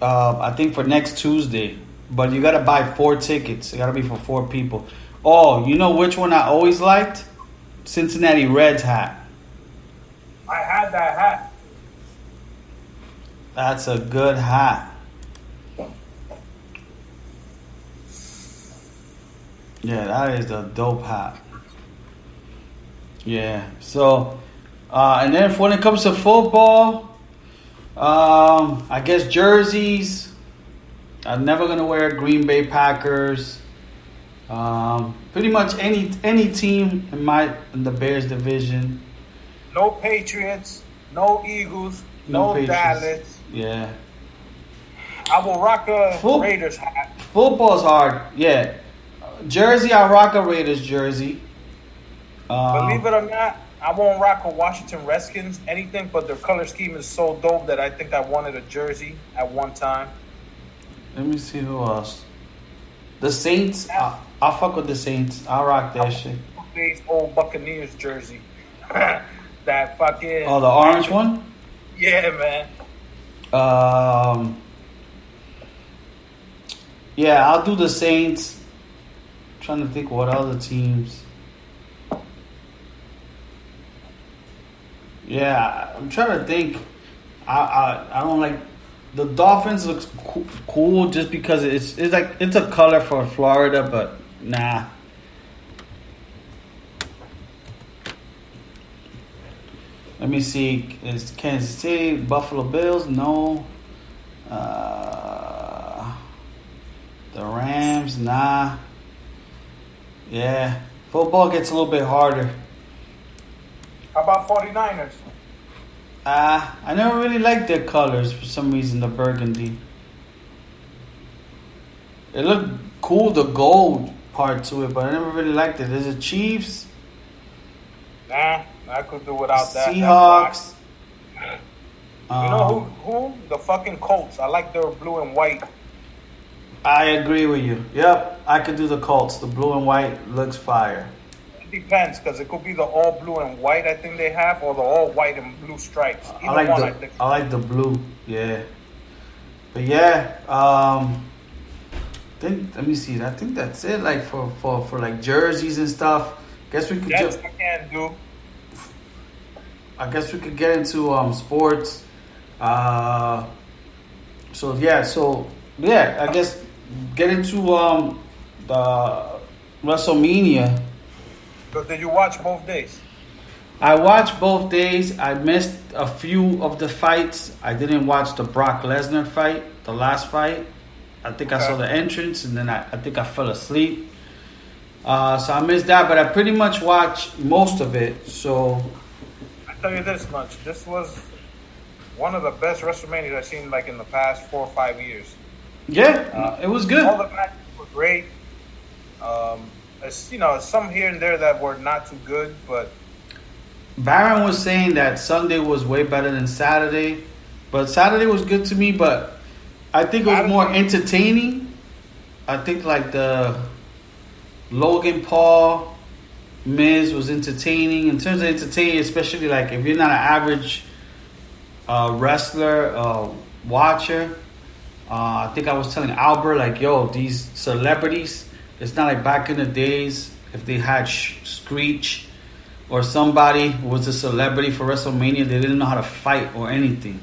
I think for next Tuesday. But you gotta buy 4 tickets. It gotta be for 4 people. Oh, you know which one I always liked? Cincinnati Reds hat. I had that hat. That's a good hat. Yeah, that is a dope hat. Yeah. So, and then when it comes to football, I guess jerseys. I'm never gonna wear Green Bay Packers. Pretty much any team in the Bears division. No Patriots, no Eagles, no Patriots. Dallas. Yeah. I will rock a Raiders hat. Football's hard. Yeah. Jersey, I rock a Raiders jersey. Believe it or not, I won't rock a Washington Redskins anything, but their color scheme is so dope that I think I wanted a jersey at one time. Let me see who else. The Saints. I'll fuck with the Saints. I'll rock that shit. Old Buccaneers jersey. That fucking. Oh, the orange one? Yeah, man. Yeah, I'll do the Saints. I'm trying to think what other teams. Yeah, I'm trying to think. I don't like the Dolphins. Looks cool just because it's a color for Florida, but nah. Let me see. Is Kansas City, Buffalo Bills? No. The Rams? Nah. Yeah. Football gets a little bit harder. How about 49ers? I never really liked their colors for some reason, the burgundy. It looked cool, the gold part to it, but I never really liked it. Is it Chiefs? Nah, I could do without that. Seahawks. You know who? The fucking Colts. I like their blue and white. I agree with you. Yep, I could do the Colts. The blue and white looks fire. It depends, because it could be the all blue and white I think they have, or the all white and blue stripes. I like the blue. Yeah. But yeah, let me see. I think that's it. Like for like jerseys and stuff. Guess we could Jets I can do. I guess we could get into sports. I guess get into the WrestleMania. But did you watch both days? I watched both days. I missed a few of the fights. I didn't watch the Brock Lesnar fight, the last fight. I think I saw the entrance, and then I think I fell asleep. So I missed that, but I pretty much watched most of it. So I tell you this much: this was one of the best WrestleManias I've seen, like in the past 4 or 5 years. Yeah, it was good. All the matches were great. Some here and there that were not too good, but Baron was saying that Sunday was way better than Saturday, but Saturday was good to me. But I think it was more entertaining. I think like the Logan Paul, Miz was entertaining. In terms of entertaining, especially like if you're not an average wrestler, watcher, I think I was telling Albert like, yo, these celebrities, it's not like back in the days if they had Screech or somebody who was a celebrity for WrestleMania, they didn't know how to fight or anything.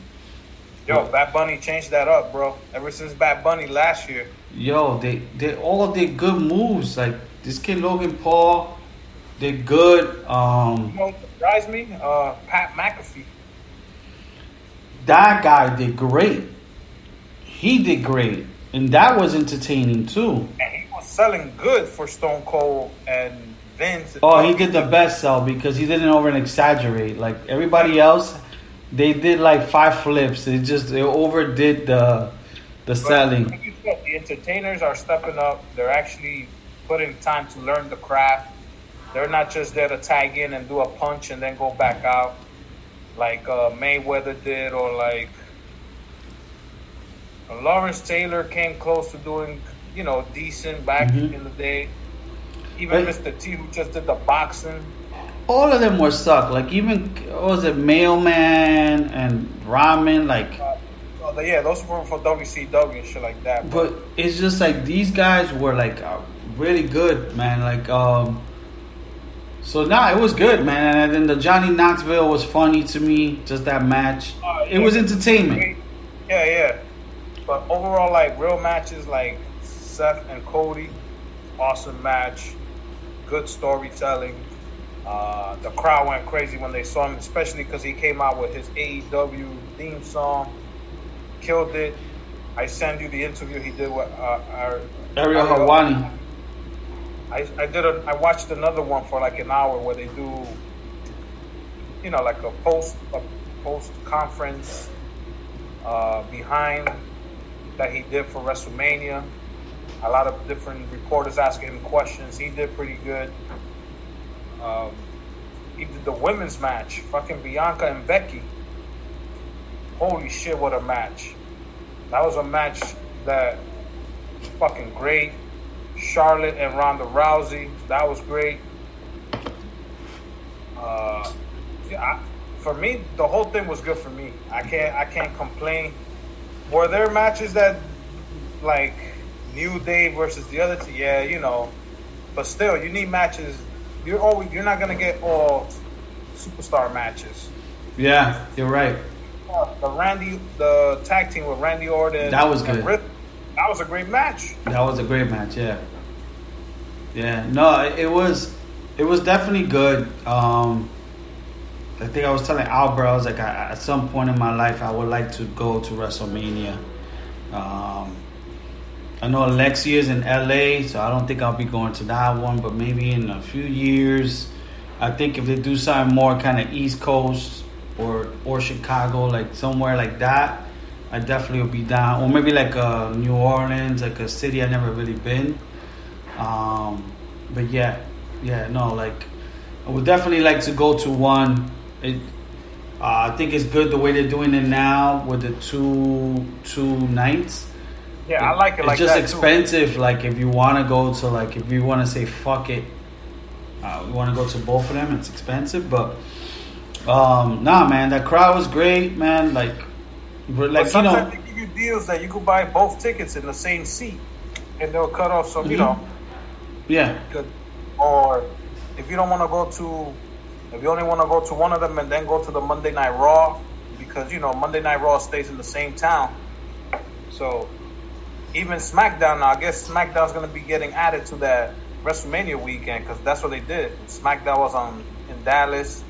Yo, Bad Bunny changed that up, bro. Ever since Bad Bunny last year. Yo, they all did good moves. Like this kid Logan Paul, did good. You know what surprised me? Pat McAfee. That guy did great. He did great, and that was entertaining too. And he was selling good for Stone Cold and Vince. Oh, he did the best sell because he didn't over exaggerate. Like everybody else, they did like 5 flips. They overdid the selling. Like you said, the entertainers are stepping up. They're actually putting time to learn the craft. They're not just there to tag in and do a punch and then go back out like Mayweather did, or like Lawrence Taylor came close to doing, decent back in the day. Even Mr. T, who just did the boxing. All of them were suck. Like even, what was it, Mailman and Ramen, like... those were for WCW and shit like that. But it's just like these guys were like really good, man. Like, so it was good, man. And then the Johnny Knoxville was funny to me. Just that match, it was entertainment. Yeah. But overall, like real matches, like Seth and Cody, awesome match, good storytelling. The crowd went crazy when they saw him, especially because he came out with his AEW theme song. Killed it. I sent you the interview he did with Ariel Helwani. I watched another one for like an hour where they do, like a post conference behind that he did for WrestleMania. A lot of different reporters asking him questions. He did pretty good. He did the women's match, fucking Bianca and Becky. Holy shit, what a match. That was a match that was fucking great. Charlotte and Ronda Rousey, that was great. For me, the whole thing was good for me. I can't complain. Were there matches that, like, New Day versus the other team? Yeah, but still, you need matches. You're not gonna get all superstar matches. Yeah, you're right. The tag team with Randy Orton. That was good. That was a great match. That was a great match. Yeah. Yeah. No, it was definitely good. I think I was telling Albert, I was like, at some point in my life, I would like to go to WrestleMania. I know Alexia is in LA, so I don't think I'll be going to that one, but maybe in a few years. I think if they do something more kind of East Coast or Chicago, like somewhere like that, I definitely will be down. Or maybe like New Orleans, like a city I've never really been. But like I would definitely like to go to one. I think it's good the way they're doing it now with the two nights. Yeah, I like it like that. It's just expensive. Too. Like if you want to go to if you want to say fuck it, we want to go to both of them. It's expensive, but nah, man, that crowd was great, man. Like sometimes they give you deals that you could buy both tickets in the same seat, and they'll cut off some, Yeah. Or if you don't want to go to, if you only want to go to one of them and then go to the Monday Night Raw, because Monday Night Raw stays in the same town, so. Even SmackDown now, I guess SmackDown's going to be getting added to that WrestleMania weekend because that's what they did. SmackDown was in Dallas.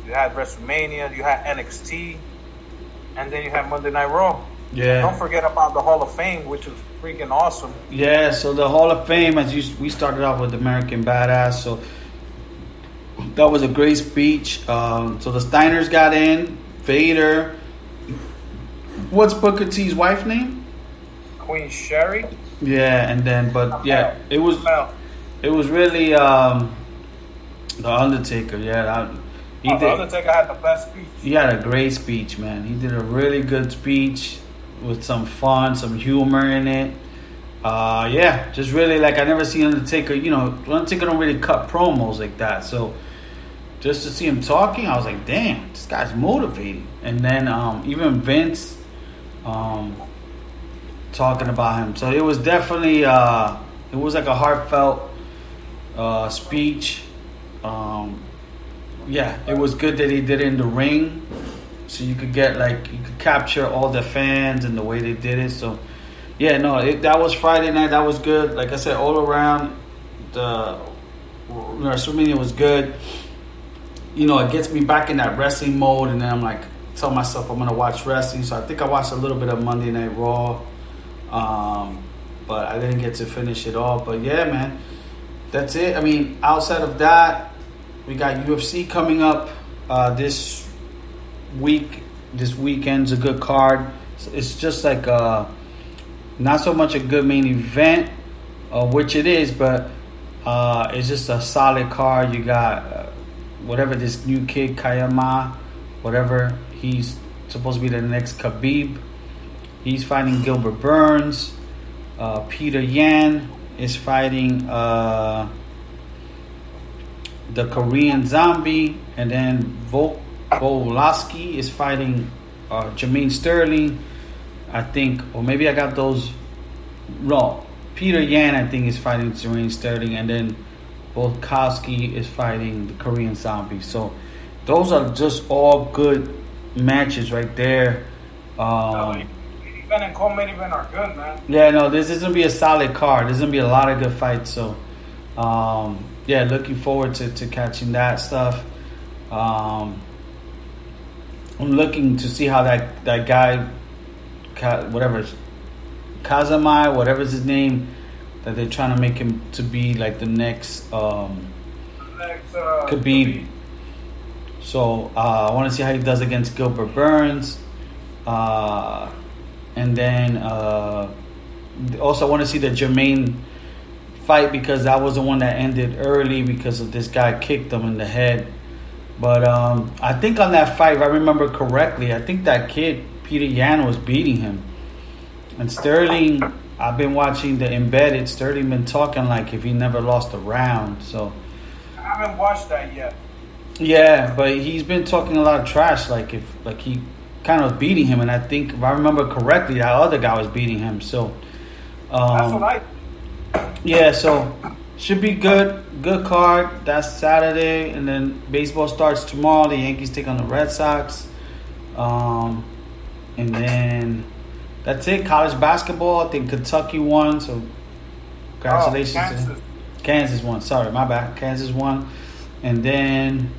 You had WrestleMania, you had NXT, and then you had Monday Night Raw. Yeah. Don't forget about the Hall of Fame, which was freaking awesome. Yeah, so the Hall of Fame, we started off with American Badass, so that was a great speech. So the Steiners got in, Vader. What's Booker T's wife's name? Queen Sherry. Yeah, and then it was really the Undertaker. Yeah, the Undertaker had the best speech. He had a great speech, man. He did a really good speech with some fun, some humor in it. Just really like I never seen Undertaker. Undertaker don't really cut promos like that. So just to see him talking, I was like, damn, this guy's motivating. And then even Vince. Talking about him, so it was definitely it was like a heartfelt speech. It was good that he did it in the ring, so you could capture all the fans and the way they did it. So that was Friday night. That was good. Like I said, all around the WrestleMania was good. It gets me back in that wrestling mode, and then I'm like, tell myself I'm gonna watch wrestling. So I think I watched a little bit of Monday Night Raw. But I didn't get to finish it all. But yeah, man, that's it. I mean, outside of that, we got UFC coming up this week. This weekend's a good card. It's just like not so much a good main event, which it is, but it's just a solid card. You got whatever this new kid Kayama, whatever, he's supposed to be the next Khabib. He's fighting Gilbert Burns. Peter Yan is fighting the Korean Zombie. And then Volosky is fighting Jermaine Sterling. I think, or maybe I got those wrong. Peter Yan, I think, is fighting Jermaine Sterling. And then Volosky is fighting the Korean Zombie. So those are just all good matches right there. Event and co-main event are good, man. Yeah, no, this is gonna be a solid card. There's gonna be a lot of good fights. So, looking forward to catching that stuff. I'm looking to see how that guy, Kazamai, whatever's his name, that they're trying to make him to be like the next Khabib. So I want to see how he does against Gilbert Burns. And then also I want to see the Jermaine fight because that was the one that ended early because of this guy kicked him in the head. But I think on that fight, if I remember correctly, I think that kid, Peter Yan, was beating him. And Sterling, I've been watching the Embedded. Sterling been talking like if he never lost a round. So I haven't watched that yet. Yeah, but he's been talking a lot of trash like he kind of beating him, and I think if I remember correctly, that other guy was beating him. So, that's what so should be good card. That's Saturday, and then baseball starts tomorrow. The Yankees take on the Red Sox, and then that's it. College basketball, I think Kentucky won, so congratulations. Kansas won. Sorry, my bad. Kansas won, and then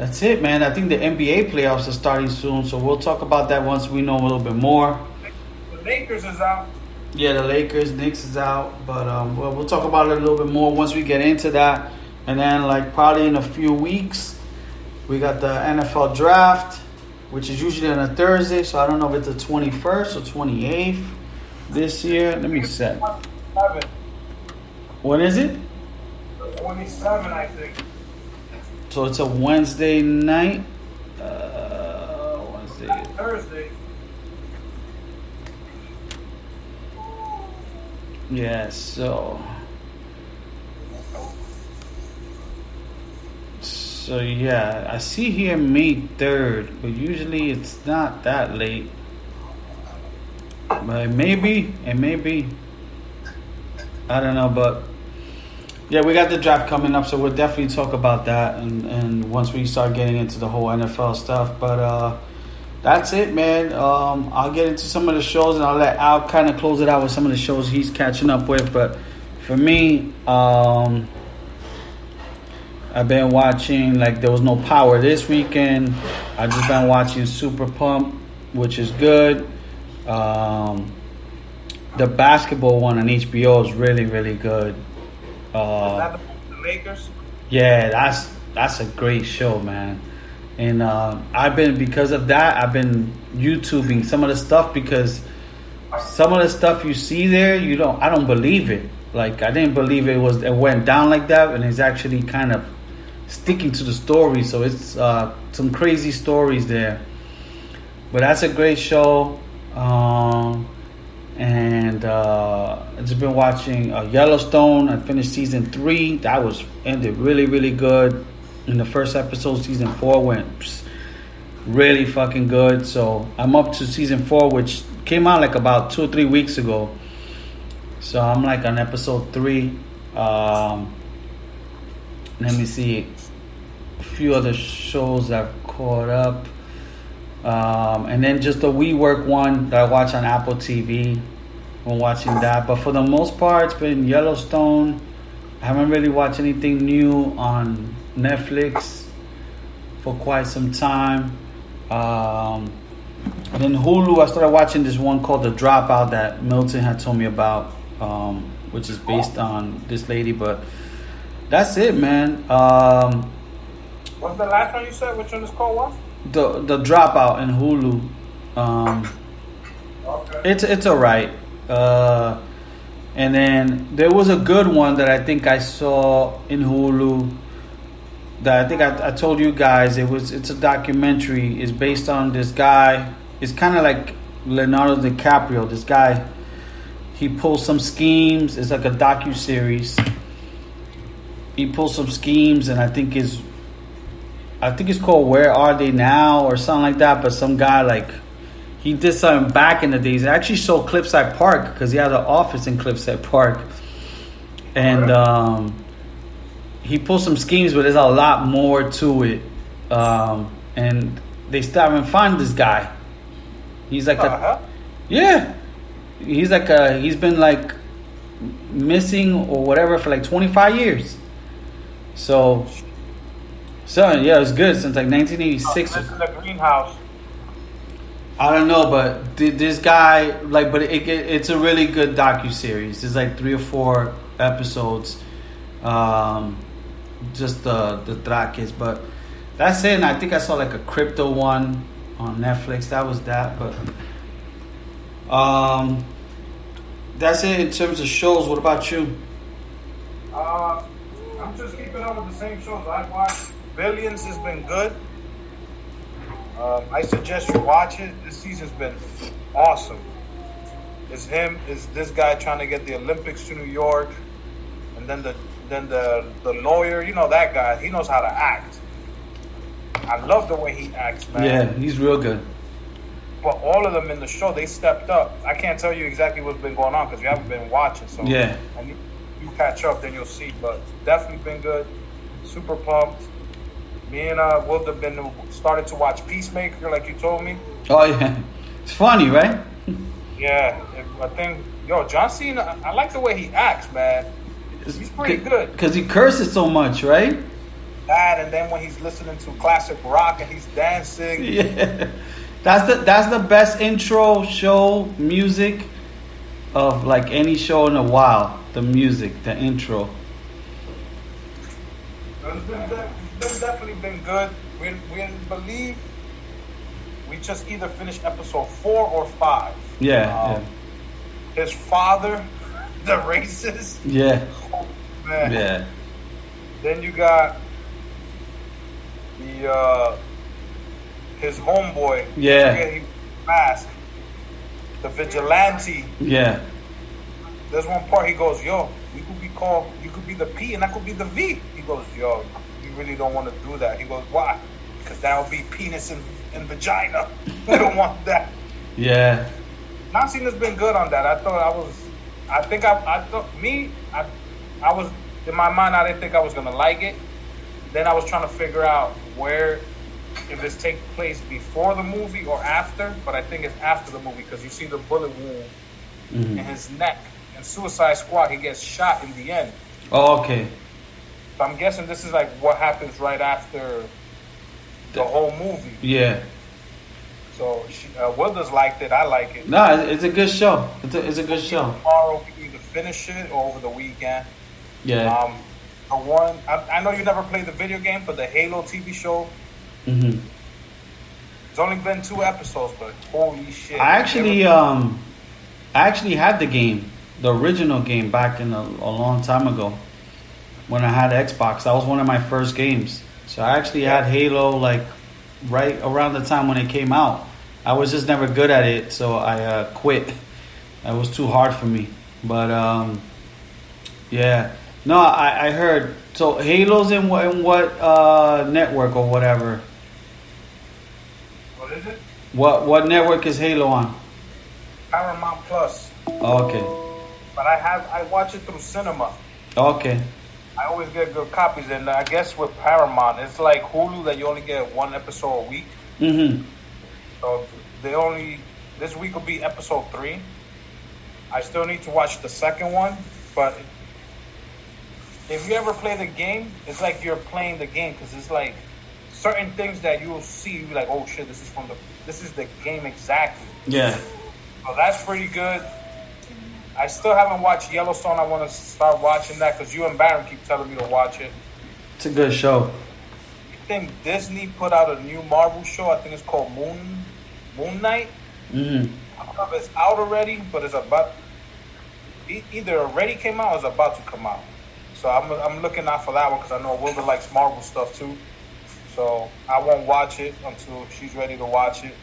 That's it, man. I think the NBA playoffs are starting soon, so we'll talk about that once we know a little bit more. The Lakers is out. Yeah, the Lakers, Knicks is out, but we'll talk about it a little bit more once we get into that. And then, like, probably in a few weeks, we got the NFL draft, which is usually on a Thursday, so I don't know if it's the 21st or 28th this year. Let me set. When is it? 27, I think. So it's a Wednesday night. Thursday. Yeah, so yeah, I see here May 3rd, but usually it's not that late. But it may be. I don't know, but yeah, we got the draft coming up, so we'll definitely talk about that and once we start getting into the whole NFL stuff. But that's it, man. I'll get into some of the shows and I'll let Al kind of close it out with some of the shows he's catching up with. But for me, I've been watching, like, there was no Power this weekend. I've just been watching Super Pump, which is good. The basketball one on HBO is really, really good. Is that the Lakers? Yeah, that's a great show, man. And because of that, I've been YouTubing some of the stuff, because some of the stuff you see there, I don't believe it. Like, I didn't believe it went down like that, and it's actually kind of sticking to the story. So it's some crazy stories there. But that's a great show. And I've just been watching Yellowstone. I finished season 3. That ended really, really good. In the first episode, season 4 went really fucking good. So I'm up to season 4, which came out like about 2 or 3 weeks ago. So I'm like on episode 3. Let me see. A few other shows I've caught up. And then just the WeWork one that I watch on Apple TV. I'm watching that. But for the most part, it's been Yellowstone. I haven't really watched anything new on Netflix for quite some time. And then Hulu, I started watching this one called The Dropout that Milton had told me about, which is based on this lady. But that's it, man. What's the last one you said? Which one is called what? The Dropout in Hulu. Okay. It's alright. And then there was a good one that I think I saw in Hulu that I think I told you guys. It's a documentary. It's based on this guy. It's kind of like Leonardo DiCaprio. This guy, he pulls some schemes. It's like a docu-series. He pulls some schemes, and I think it's called Where Are They Now or something like that. But some guy, like, he did something back in the days. It actually showed Cliffside Park, because he had an office in Cliffside Park. And he pulled some schemes, but there's a lot more to it. And they still haven't found this guy. He's like he's been like missing or whatever for like 25 years. So yeah, it was good since like 1986. This is the greenhouse. I don't know, but this guy, like, but it's a really good docu-series. There's like 3 or 4 episodes, just the traques. But that's it. And I think I saw like a crypto one on Netflix. That was that. But that's it in terms of shows. What about you? I'm just keeping up with the same shows I've watched. Billions has been good. I suggest you watch it. This season's been awesome. It's this guy trying to get the Olympics to New York, and then the lawyer. You know that guy. He knows how to act. I love the way he acts, man. Yeah, he's real good. But all of them in the show, they stepped up. I can't tell you exactly what's been going on because you haven't been watching. So yeah, and you catch up, then you'll see. But definitely been good. Super pumped. Me and Will have been started to watch Peacemaker, like you told me. Oh yeah, it's funny, right? Yeah, I think John Cena. I like the way he acts, man. He's pretty good because he curses so much, right? that, and then when he's listening to classic rock and he's dancing. Yeah, that's the best intro show music of like any show in a while. The music, the intro. It's definitely been good. We believe we just either finished episode 4 or 5. Yeah, His father, the racist. yeah, Oh, man. yeah. Then you got the his homeboy. Yeah. I forget he mask. The vigilante. Yeah. There's one part he goes, "Yo, you could be called. You could be the P and I could be the V." He goes, "Yo, you really don't want to do that." He goes, "Why?" Because that would be penis and vagina. We don't want that. Yeah. Nancy has been good on that. I was in my mind. I didn't think I was gonna like it. Then I was trying to figure out where, if this takes place before the movie or after. But I think it's after the movie because you see the bullet wound in his neck. In Suicide Squad, he gets shot in the end. Oh, okay. So I'm guessing this is like what happens right after the whole movie. Yeah. So Wilders liked it. I like it. No, it's a good show. It's a good show. Tomorrow we can either finish it or over the weekend. Yeah. The one I know you never played the video game, but the Halo TV show. Mm-hmm. It's only been 2 episodes, but holy shit! I actually had the game, the original game, back in a long time ago when I had Xbox. That was one of my first games. So I actually had Halo like right around the time when it came out. I was just never good at it, so I quit. It was too hard for me. But yeah, no, I heard. So Halo's in what network or whatever? What is it? What network is Halo on? Paramount Plus. Oh, okay. But I watch it through cinema. Okay. I always get good copies, and I guess with Paramount, it's like Hulu that you only get 1 episode a week. Mm-hmm. So this week will be episode 3. I still need to watch the second one, but if you ever play the game, it's like you're playing the game because it's like certain things that you'll see, you're like, oh shit, this is the game exactly. Yeah. So that's pretty good. I still haven't watched Yellowstone. I want to start watching that because you and Baron keep telling me to watch it. It's a good show. I think Disney put out a new Marvel show. I think it's called Moon Knight. Mm-hmm. I don't know if it's out already, but it's about either already came out or is about to come out. So I'm looking out for that one because I know Wilda likes Marvel stuff too. So I won't watch it until she's ready to watch it.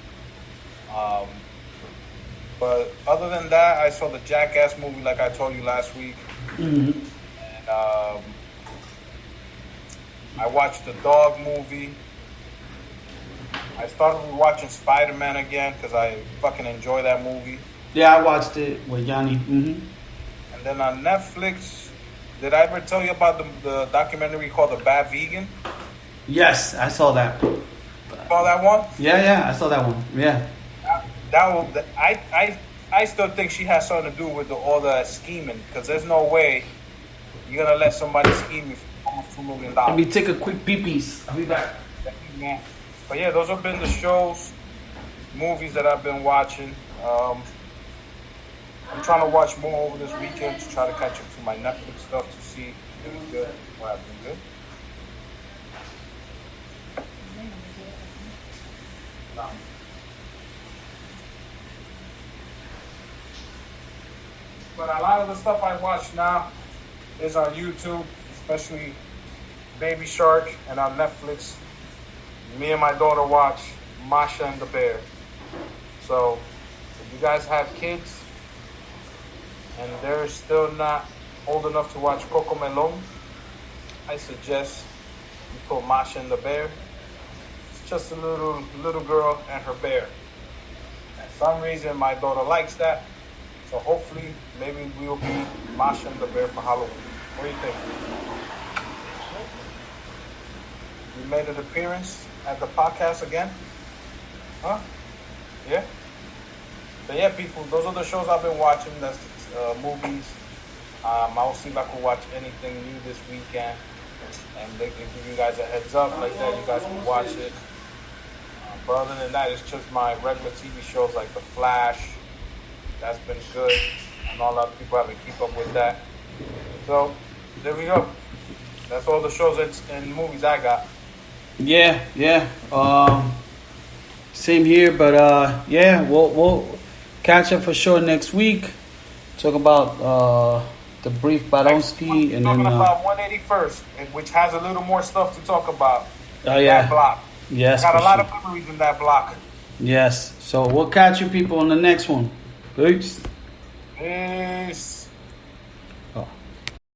But other than that, I saw the Jackass movie like I told you last week. Mm-hmm. And I watched the Dog movie. I started watching Spider-Man again because I fucking enjoy that movie. Yeah, I watched it with Yanni. Mm-hmm. And then on Netflix, did I ever tell you about the documentary called The Bad Vegan? Yes, I saw that. Saw that one? Yeah, I saw that one. Yeah. I still think she has something to do with all the scheming because there's no way you're gonna let somebody scheme you for almost $2 million. Let me take a quick pee-pees. I'll be back. Yeah. But yeah, those have been the shows, movies that I've been watching. I'm trying to watch more over this weekend to try to catch up to my Netflix stuff to see if it was good or I've been good. No. But a lot of the stuff I watch now is on YouTube, especially Baby Shark, and on Netflix. Me and my daughter watch Masha and the Bear. So if you guys have kids and they're still not old enough to watch Coco Melon, I suggest you put Masha and the Bear. It's just a little girl and her bear. And for some reason my daughter likes that. So hopefully, maybe we'll be Masha and the Bear for Halloween. What do you think? We made an appearance at the podcast again? Huh? Yeah? So yeah, people, those are the shows I've been watching. That's movies. I'll see if I can watch anything new this weekend. and they give you guys a heads up like that. You guys can watch it. But other than that, it's just my regular TV shows like The Flash. That's been good. I know a lot of people have to keep up with that. So there we go. That's all the shows and movies I got. Yeah. Same here, but yeah, we'll catch up for sure next week. Talk about the brief Baronsky and talking then about 181st, which has a little more stuff to talk about. That block. Yes, got a lot sure. of memories in that block. Yes. So we'll catch you people on the next one. Peace. Peace.